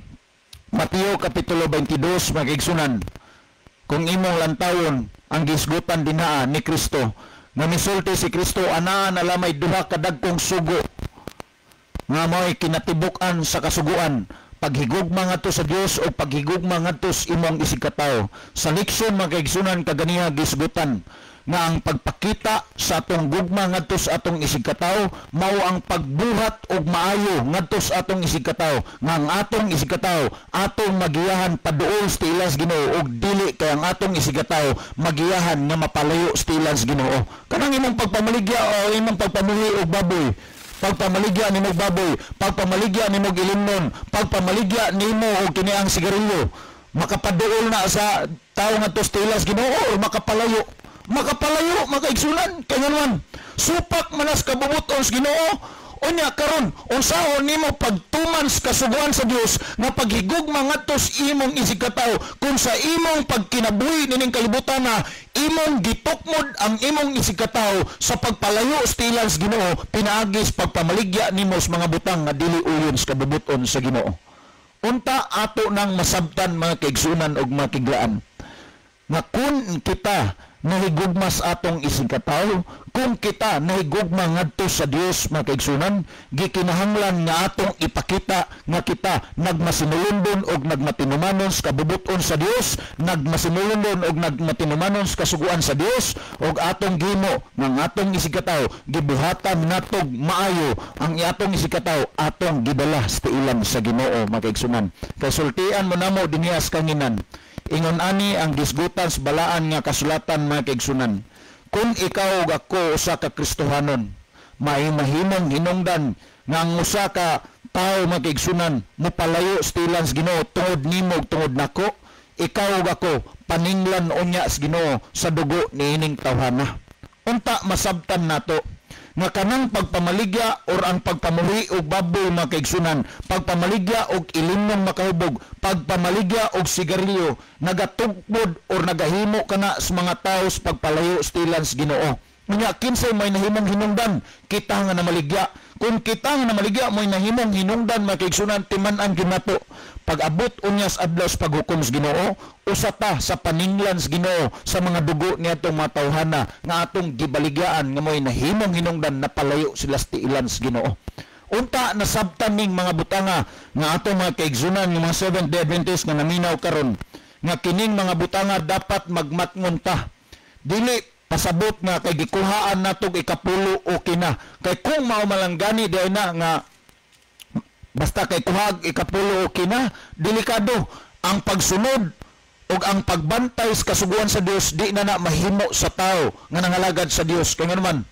Mateo kapitulo 22, mga kaigsunan, kung imong lantawon ang gisgutan dinaa ni Kristo nga misulti si Kristo ana nalamay duha ka dagkong sugo nga mo'y kinatibuk-an sa kasuguan, paghigugma ngadto sa Dios o paghigugma ngadto sa imong isikataw. Sa leksyon mga kaigsunan kaganiya gisgutan nga ang pagpakita sa atong gugma ngadto sa atong isigkataw mao ang pagbuhat og maayo ngadto sa atong isigkataw, nga ang atong isigkataw atong magiyahan paduol sa tilas Ginoo og dili kay ang atong isigkataw magiyahan nga mapalayo sa tilas Ginoo. Kanang imong pagpamaligya o imong pagpamuhi og baboy, pagpamaligya nimo og baboy, pagpamaligya nimo og ilimnon, pagpamaligya nimo og kini ang sigarilyo, makapaduol na sa tawo ngadto sa tilas Ginoo o makapalayo mga kaigsunan. Kaya naman supak manas kabubuton sa Ginoo. Unya karon unsahon nimo pagtuman sa kasuguan sa Dios nga paghigugma ngadto sa imong isigkataw kung sa imong pagkinabuhi nining kalibutan na imong gitukmod ang imong isigkataw sa pagpalayo sa tilan sa Ginoo pinaagis pagpamaligya nimo sa mga butang nga dili uyon sa kabubuton sa Ginoo. Unta ato nang masabtan mga kaigsunan og mga kiglaan nga kung kita nahigugmas atong isigkataw, kung kita nahigugma ngadto sa Dios mga kaigsunan, gikinahanglan nga atong ipakita nga kita nagmasinulundon og nagmatinumanon sa kabubuton sa Dios, nagmasinulundon og nagmatinumanon sa kasuguan sa Dios, og atong gimo nga atong isigkataw gibuhatan natog maayo ang atong isigkataw atong gidala sa tiilan sa Ginoo mga kaigsunan. Kay sultian mo namo dinhi sa kanginan, ingon ani ang gisgutan sa balaan nga kasulatan mga kaigsunan, kung ikaw ug ako usa ka Kristohanon, mahimong hinungdan nga ang usa ka tao mga kaigsunan mopalayo sa tilan sa Ginoo tungod nimo ug tungod nako, ikaw ug ako paninglan unya sa Ginoo sa dugo niining tawhana. Unta masabtan nato nga kanang pagpamaligya or ang pagpamuhi og baboy mga kaigsunan, pagpamaligya og ilimnong makahubog, pagpamaligya og sigarilyo, nagatugpod or nagahimo kana sa mga tao sa pagpalayo sa tilan sa Ginoo. Unya kinsay may nahimong hinungdan, kita nga namaligya. Kung kita nga namaligya mo'y nahimong hinungdan mga kaigsunan, timan-an ginato pag-abot unyas adlaw sa paghukom sa Ginoo, usata sa paninglan sa Ginoo sa mga dugo niadtong mga tawhana nga atong gibaligyaan nga mo'y nahimong hinungdan na palayo sila sa tiilan sa Ginoo. Unta nasabtan ning mga butanga nga atong mga kaigsunan ng mga Seventh-day Adventist nga naminaw karon nga kining mga butanga dapat magmatngon ta dili pasabot nga kay gikuhaan natog ikapulo okay na. Kay kung mao malanggani di na nga basta kay kuhag ikapulo okay na, delikado ang pagsunod ug ang pagbantay sa kasuguan sa Dios di na mahimo sa tao nga nangalagad sa Dios. Kay nga naman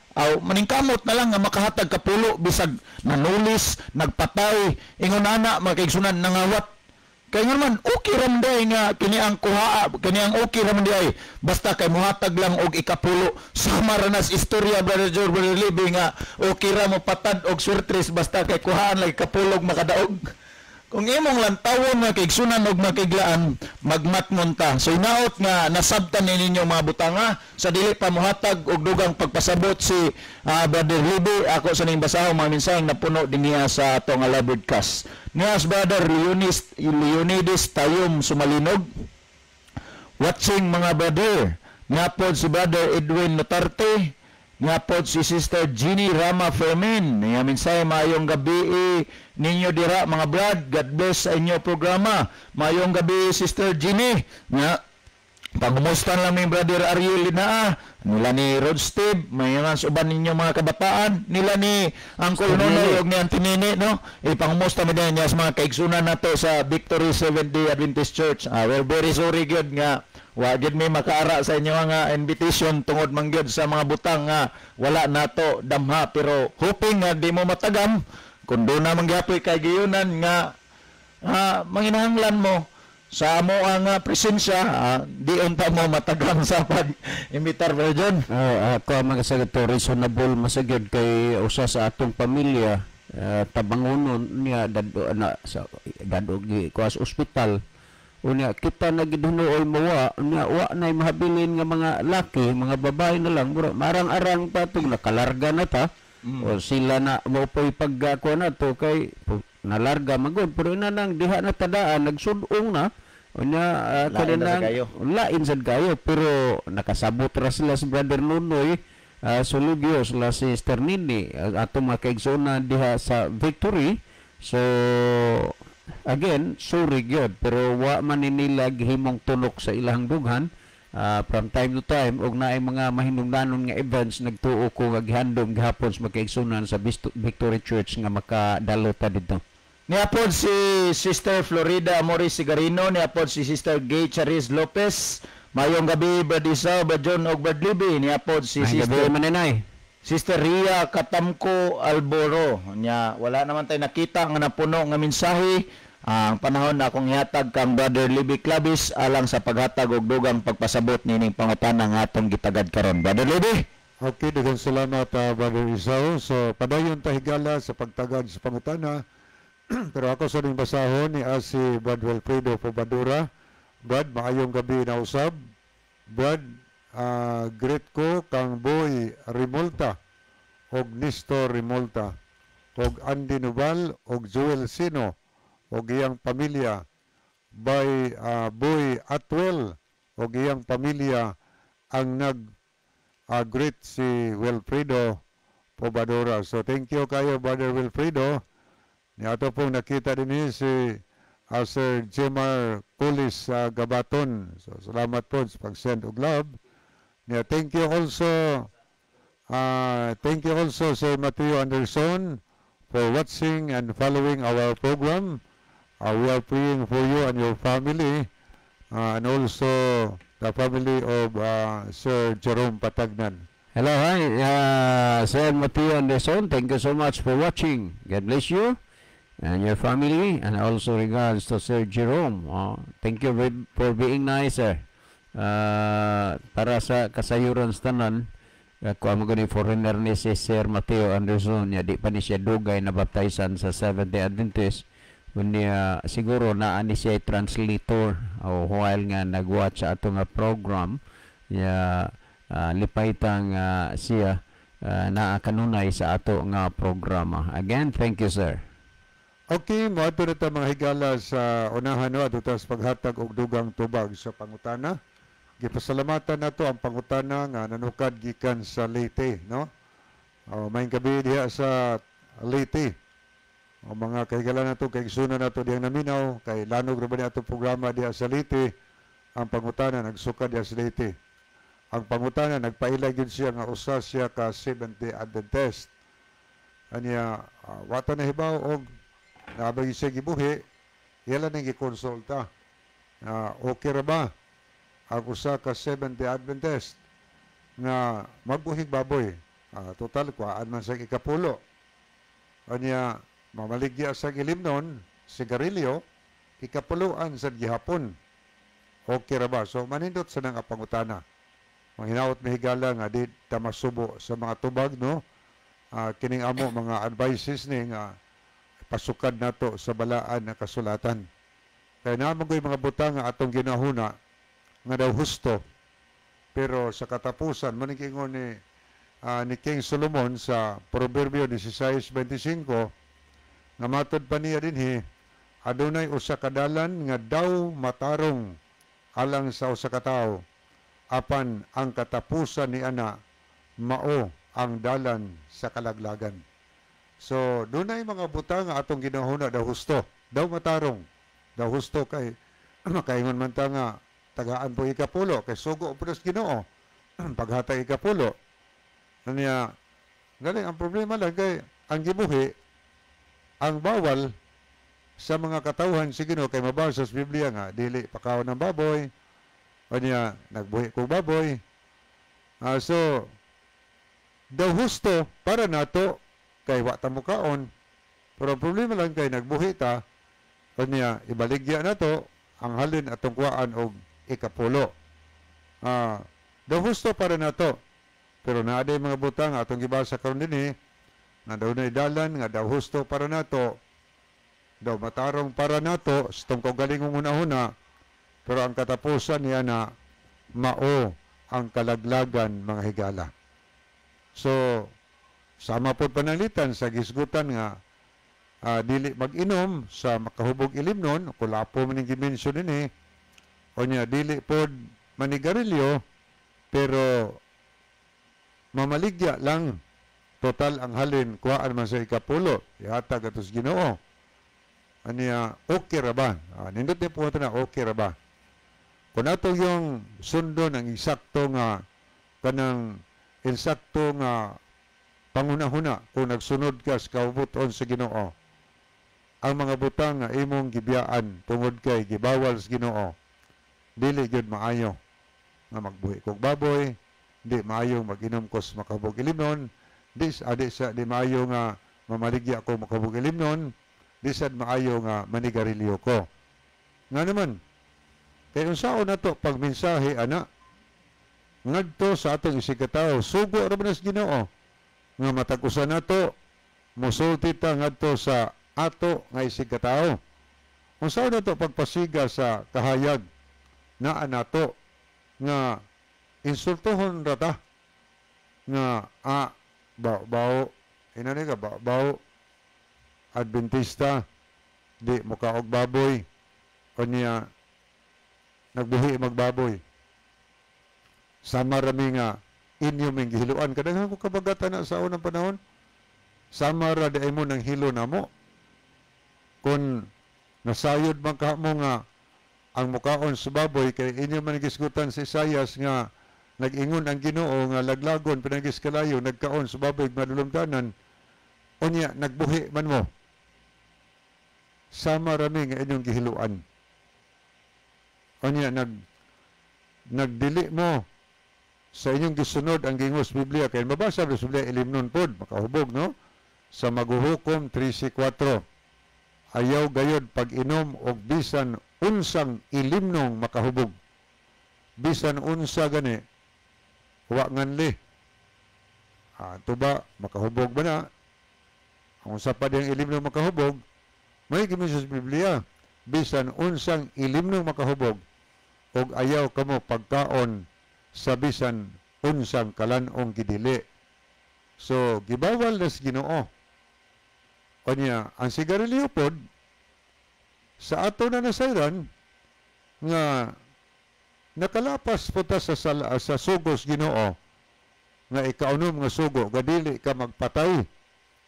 maningkamot na lang nga makahatag kapulo bisag nanulis, nagpatay, ingon ana makaigsunan nangawat. Kaya nga naman, okay ram day nga kini ang kuha, kini ang okay ram day. Basta kay muhatag lang og ikapulo. Sama ra nas istorya Brother George, Brother Libby nga okay ra mo patad og surtres basta kay kuhaan lang ikapulog makadaog. Kung imong lantawon nga kaigsunan og makiglaan, magmatmon ta. So inaot nga nasabtan ninyo mga butanga sa dili pa mohatag og dugang pagpasabot si Brother Libby. Ako sa ning basahon mga mensaheng napuno dinhiya sa atong live broadcast. Niyas Brother Leonidas Tayom Sumalinog. Watching mga brother. Ngapod si Brother Edwin Notarte. Ngapod si Sister Jeannie Rama Fermin. Nga minsay maayong gabi ninyo dira mga brad. God bless sa inyo programa. Maayong gabi Sister Jeannie. Nga pangumusta lang ni Brother Ariel Linaa, nila ni Rod Steve, may mga uban ninyo mga kabataan, nila ni Uncle Nonoy og ni Auntie Nini, no? Ipangumusta mo din niya sa mga kaigsunan nato sa Victory Seventh-day Adventist Church. We're very sorry gyud nga wa gyud may makaara sa inyo nga invitation tungod man gyud sa mga butang nga wala nato damha, pero hoping nga di mo matagam kun do na manggapoy kay giyunan nga manginahanglan mo sa amo ang presensya, di unta mo matagam sa pag-imitar version. Ako ang mga sagot reasonable masagid kay usa sa atong pamilya tabangonon niya dado kuas ospital. Unya kita nagidunoy mawa unya wa nay mahabilin nga mga laki, mga babae na lang marang-arang patong nakalarga na ta. O sila na mo po'y pagkuha na to kay nalarga magod pero ina nang diha na tadaan nagsudong na unya lain sad kayo pero nakasabot ra sila si Brother Nunoy Solugyo sila si Sister Nini ato makaigsoon diha sa Victory. So again sorry gyud pero wa man nila gihimong tunok sa ilang dughan. From time to time og naay mga mahinungdanon nga events nagtuo ko nga gihandom gihapon sa makaigsunan sa Victory Church nga makadalo ta didto. Niapod si Sister Florida Amores Sigarino, niapod si Sister Gay Charis Lopez. Mayong gabi Brother Isa, Brother John og Brother Libby. Niapod si Sister Ria Katamko Alboro. Nya wala naman tay nakita nga napuno nga mensahe. Ang panahon na akong ihatag kang Brother Libby Clavis alang sa paghatag og dugang pagpasabot nining pangutana nga atong gitagad karon. Brother Libby. Okay, daghang salamat Brother Isao. So padayon ta higala sa pagtagad sa pangutana. Pero ako sa ning basahon ni si Brad Wilfredo Pobadura. Brad, maayong gabi na usab. Brad, greet ko kang Boy Rimolta og Nestor Rimolta og Andy Nubal og Joel Sino og iyang pamilya by Boy Atwell og iyang pamilya ang greet si Wilfredo Pobadura. So thank you kayo Brother Wilfredo. Ni ato pong nakita din si Sir Jemar Pulis sa Gabaton. So salamat po sa pag-send og love. Thank you also Sir Matthew Anderson for watching and following our program. We are praying for you and your family and also the family of Sir Jerome Patagnan. Hello, hi, Sir Matthew Anderson. Thank you so much for watching. God bless you and your family, and also regards to Sir Jerome. Thank you for being nice, sir. Para sa kasayuran sa tanan, ako ang mga foreigner ni si Sir Mateo Anderson, di pa ni siya dugay na baptizan sa Seventh-day Adventist. Kunya siguro na ani siya translator o while nga nag-watch sa ato nga program, lipaytang siya na kanunay sa ato nga programa. Again, thank you, sir. Okay, moadto na ta mga higala sa unahan no adto sa paghatag og dugang tubag sa pangutana. Gipasalamatan nato ang pangutana nga nanukad gikan sa Leyte, no? May gabi diha sa Leyte. O mga kahigala nato kay igsunan nato diyang naminaw kay lanog ra ba ni atong programa diha sa Leyte ang pangutana nagsukad diha sa Leyte. ang pangutana nagpaila gyud siya nga usa siya ka Seventh-day Adventist. Anya wata na hibaw og nabagi siya gibuhi, iyala nang gikonsulta. Okay ra ba ang usa ka Seventh-day Adventist nga magbuhig baboy? Total kuhaan man sa ikapulo. Anya mamaligya sa ilimnon, sigarilyo, ikapuluan sa gihapon. Okay ra ba? So manindot sa nang pangutana. Manghinaot mahigala nga di ta masubo sa mga tubag, no? Kining amo mga advices ni nga pasukad nato sa balaan na kasulatan. Kaya naman ko mga butang nga atong ginahuna nga daw husto. Pero sa katapusan, manikingon ni King Solomon sa Proverbio 16:25, nga matod pa niya dinhi, adunay usa ka dalan nga daw matarong alang sa usa ka tawo, apan ang katapusan ni ana mao ang dalan sa kalaglagan. So, dunay mga butang nga atong ginahuna daw husto, daw matarong, daw husto kay makaingon man ta nga tagaan po ikapulo kay sugo po Ginoo paghatag ikapulo. Niya galing ang problema lang kay ang gibuhi ang bawal sa mga katawhan si Ginoo kay mabasa sa Biblia nga dili pakaon ng baboy o niya nagbuhi kog baboy. So daw husto para nato kay wa ta mukaon, pero ang problema lang kay nagbuhi ta o niya ibaligya nato ang halin atong kuhaan og ikapulo. Daw husto para nato, pero naaday mga butang atong gibasa karon dinhi nga daw na dalan nga daw husto para nato, daw matarong para nato sa tungkol galingong una-una, pero ang katapusan niya na mao ang kalaglagan mga higala. So, sama po pananglitan sa gisgutan nga dili mag-inom sa makahubog ilimnon, kula po maning gimensyon din o niya dili po manigarilyo, pero mamaligya lang, total ang halin, kuhaan man sa ikapulo, ihatag atos Ginoo. Aniya, okay ra ba? Nindot niya po na, okay ra ba? Kung ato yung sundo ng eksakto nga, kanang insakto nga pangunahuna, kung nagsunod ka sa kaubuton sa Ginoo, ang mga butang nga imong gibiyaan tungod kay gibawal sa Ginoo, dili gyud maayo nga magbuhi kog baboy, di maayo mag-inom ko sa makahubog ilimnon, di maayo nga mamaligya ko makahubog ilimnon, di sad maayo nga manigarilyo ko. Nga naman, kaya unsaon na to pagmensahe ana ngadto sa atong isigataw, sugo ra man sa Ginoo nga matag-usa nato mosulti ta ngadto sa ato nga isigataw. Unsaon na to pagpasiga sa kahayag na nato nga insultohon ra ta nga bao inani ka bao Adventista di mukaog baboy o niya nagbuhi magbaboy. Sama rami nga inyo ming gihiluan. Kadaghan ko kabagatan na sa unang panahon. Sama ra di mo ng hilo na mo. Kung nasayod man ka mo nga ang mukaon sa baboy, kay inyo man gisgutan si Isaias nga nag-ingon ang Ginoo nga laglagon pinagis kalayo nagkaon sa baboy madulumdanan. Unya nagbuhi man mo. Sama rami nga inyong gihiluan. Unya nagdili mo sa inyong gisunod ang gingos Biblia, kay mabasa sa Biblia ilimnon pod makahubog, no? Sa Maghuhukom 13:4, ayaw gayod pag-inom og bisan unsang ilimnong makahubog. Bisan unsa gani wa nganli. Tuba makahubog ba na? Ang usa pa diyang ilimnong makahubog, may gimingon sa Biblia, bisan unsang ilimnong makahubog og ayaw kamo pagkaon sa bisan unsang kalanong gidili. So gibawal na sa Ginoo. Kanya ang sigarilyo pod sa ato na nasayran nga nakalapas po ta sa sugos Ginoo nga ikaunom nga sugo gadili ka magpatay.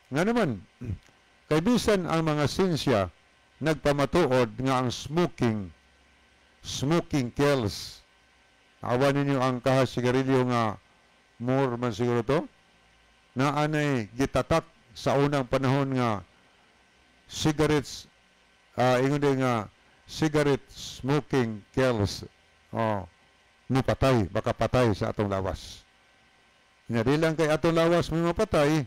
Nga naman kay bisan ang mga sinsya nagpamatuod nga ang smoking kills. Awan ninyo ang kahas sigarilyo nga more man siguro to na anay gitatak sa unang panahon nga cigarettes ingon din nga cigarette smoking kills ni patay, baka patay sa atong lawas. Nga di lang kay atong lawas may mapatay,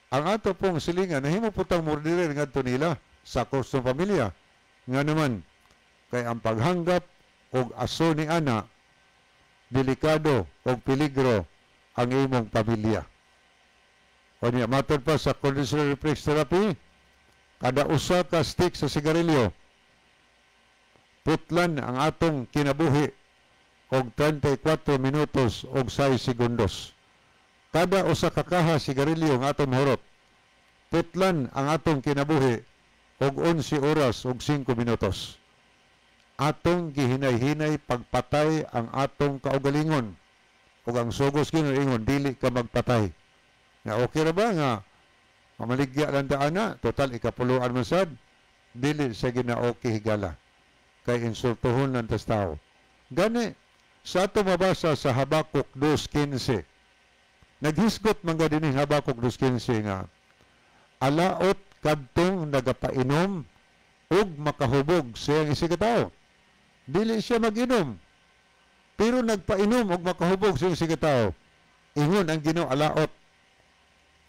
ang ato pong silingan nahimo putang murderer ngadto nila sa kostong pamilya. Nga naman kay ang paghanggap og aso ni ana delikado og peligro ang imong pamilya. O niya, matod pa sa conditional reflex therapy, kada usa ka stick sa sigarilyo, putlan ang atong kinabuhi og 34 minutos og 6 segundos. Kada usa ka kaha sigarilyo nga atong mahurot, putlan ang atong kinabuhi og 11 oras og 5 minutos. Atong gihinay-hinay pagpatay ang atong kaugalingon ug ang sugos giningon dili ka magpatay. Nga okay ra ba nga mamaligya lang ana total ikapuluan man sad dili sa gina-okay higala kay insultuhon lang tas tao. Gani sa ato mabasa sa Habakuk 2:15 naghisgot man ga dinhi Habakuk 2:15 nga alaot kadtong nagapainom ug makahubog siyang isig tao. Dili siya mag-inom pero nagpainom ug makahubog siyang isig tao. Ingon ang Ginoo alaot.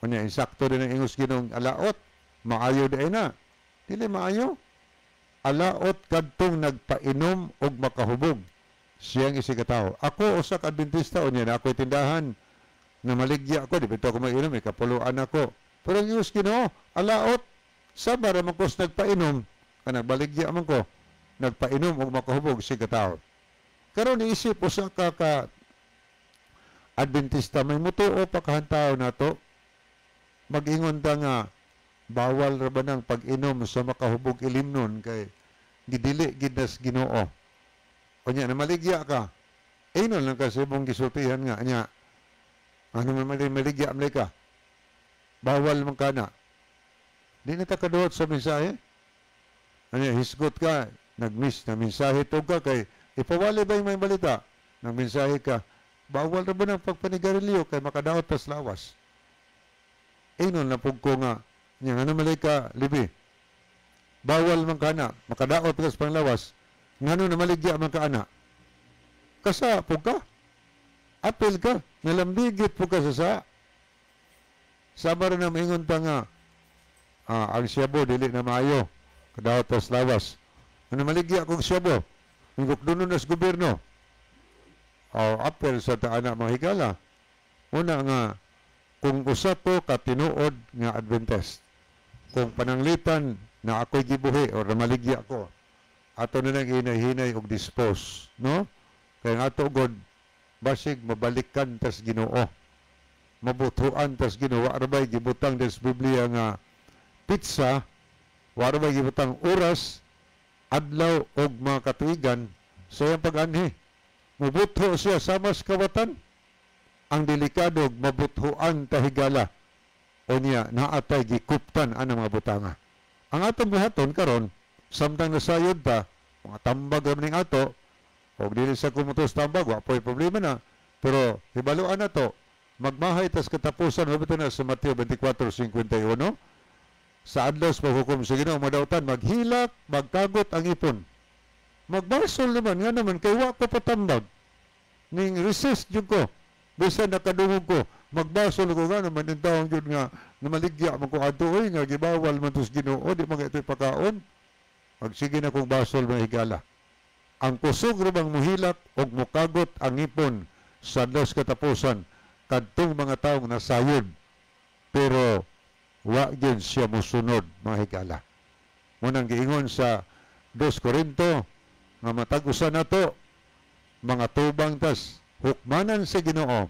Kunya insakto din ang ingos Ginoong alaot. Maayo din na. Dili maayo. Alaot kadtong nagpainom og makahubog siyang isig tao. Ako usa ka Adventista unya na ako'y tindahan na maligya ako, di bito ako mag-inom, ikapuluan ako. Pero ang ingos Ginoo, alaot sabar man ko nagpainom, kanang baligya man ko, nagpainom og makahubog isig tao. Karon iisip usa ka Adventista may mutuo pa kahantaw nato. Mag-ingon ta nga bawal ra ba nang pag-inom sa makahubog ilimnon kay gidili gid nas Ginoo. Unya na maligya ka. Inon lang kasi mong gisultihan nga nya. Ano man maligya amlay ka. Bawal man kana. Di na ta kaduot sa mensahe. Anya hisgot ka, nagmiss na mensahe to ka kay ipawali ba yung may balita? Nang mensahe ka, bawal ra ba nang pagpanigarilyo kay makadaot tas lawas. Inon na pug ko nga nya ngano malay ka libi. Bawal man kana, makadaot tas panglawas. Ngano na maligya man ka ana. Kasa pug ka. Apil ka, nalambigit pug ka sa sabar na maingon ta nga ang siyabo dili na maayo. Kadaot tas lawas. Ngano maligya kog siyabo. Ngok dunon nas gobyerno. Apil sa taana mga higala. Una nga kung usa to katinuod nga Adventist, kung pananglitan na ako'y gibuhi o maligya ko, ato na nang hinay-hinay og dispose, no? Kaya nga ato God, basig mabalikan tas Ginoo, mabutuan tas Ginoo, warabay gibutang des Biblia nga pizza, warabay gibutang oras, adlaw og mga katuigan, sa iyang pag-anhi, mabuto siya sa mas kawatan, ang delikado mabuthuan tahigala o niya naatay gikuptan ang mga butanga. Ang atong buhaton karon samtang nasayod ta mga tambag ning ato o dili sa kumutos tambag wa po'y problema na pero hibaluan na to magmahay tas katapusan mabito na sa Mateo 24:51 sa adlaw sa paghukom sa Ginoo madautan maghilak magkagot ang ipon magbasol naman nga naman kay wa ko patambag ning resist jud ko bisan nakadungog ko, magbasol ko nga naman yung taong yun nga na maligya man ko ato nga gibawal man tos Ginoo di mga ito'y pakaon. Magsige na kong basol mga higala. Ang kusog rubang muhilak og mukagot ang ipon sa dos katapusan kadtong mga taong nasayod. Pero wa gyud siya mosunod mga higala. Munang giingon sa 2 Korinto nga matag-usa nato mga tubang tas hukmanan sa Ginoo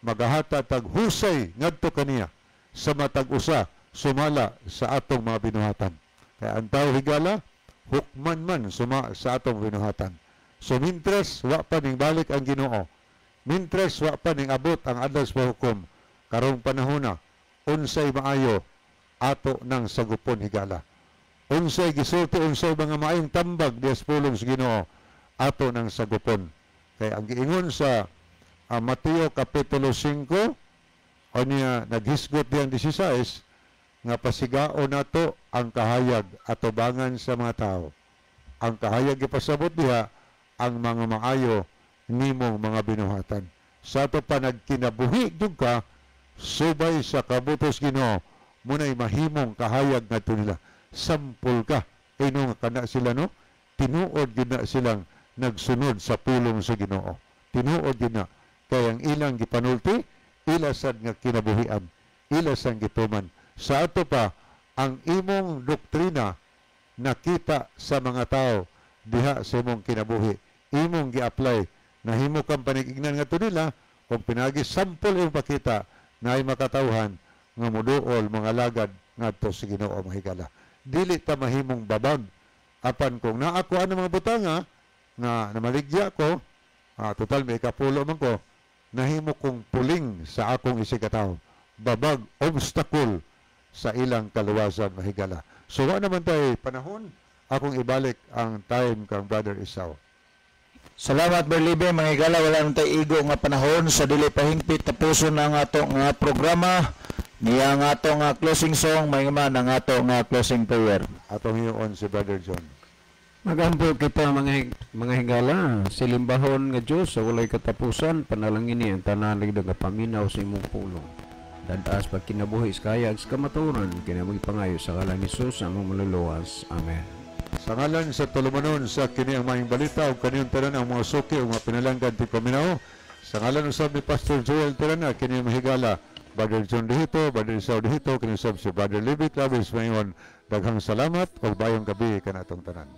magahata tag husay ngadto kaniya sa matag usa sumala sa atong mga binuhatan. Kaya ang tao higala hukman man suma sa atong binuhatan. So mintres wa pa ning balik ang Ginoo. Mintres wa pa ning abot ang adlaw sa hukom. Karong panahon na unsay maayo ato nang sagupon higala. Unsay gisulti unsay mga maayong tambag dias pulong sa Ginoo ato nang sagupon. Kaya ang giingon sa Mateo Kapitulo 5, o niya naghisgot diyang 16, nga pasigao nato ang kahayag atubangan sa mga tao. Ang kahayag ipasabot diha ang mga maayo nimong mga binuhatan. Sa ato pa nagkinabuhi jud ka subay sa kabutos Ginoo, munay mahimong kahayag ngadto nila. Sampol ka kayno nga kana sila no, tinuod gid na silang nagsunod sa pulong sa Ginoo. Tinuod gid na kay ang ilang gipanulti ilasad nga kinabuhian, ilasad gituman. Sa ato pa ang imong doktrina nakita sa mga tao diha sa imong kinabuhi, imong gi-apply, nahimo kang panigignan ngadto nila o pinagi sample imong pakita na ay makatawhan nga muduol mga lagad ngadto sa Ginoo mahigala. Dili ta mahimong babag apan kung naa ko ang mga butanga nga namaligya ko, total may kapulo man ko, nahimo kong puling sa akong isigataw, babag, obstacle sa ilang kaluwasan mahigala. So wa naman tayo panahon akong ibalik ang time kang Brother Isaw. Salamat Berlibe, mga higala, wala naman tayo igo nga panahon sa dili pahingpit tapuson ang atong nga programa. Niya ang atong closing song, may man ang atong closing prayer. Atong hiyon si Brother John. Magampo kita mga higala, silimbahon nga Diyos sa walay katapusan, panalangin ni ang tanan ligdo nga paminaw sa imong pulong. Dadas pag kinabuhi sa kayag sa kamaturan, kinabuhi pangayo sa ngalan ni Jesus ang maluluwas. Amen. Sa ngalan sa tulumanon sa kini ang maing balita o kaniyong tanan ang mga suki o mga pinalanggan ti paminaw. Sa ngalan usab ni Pastor Joel Terana, kini ang mahigala, Brother John Dihito, Brother Isaw Dihito, kini usab si Brother Libby Clavis mayon. Daghang salamat o bayong gabi kanatong tanan.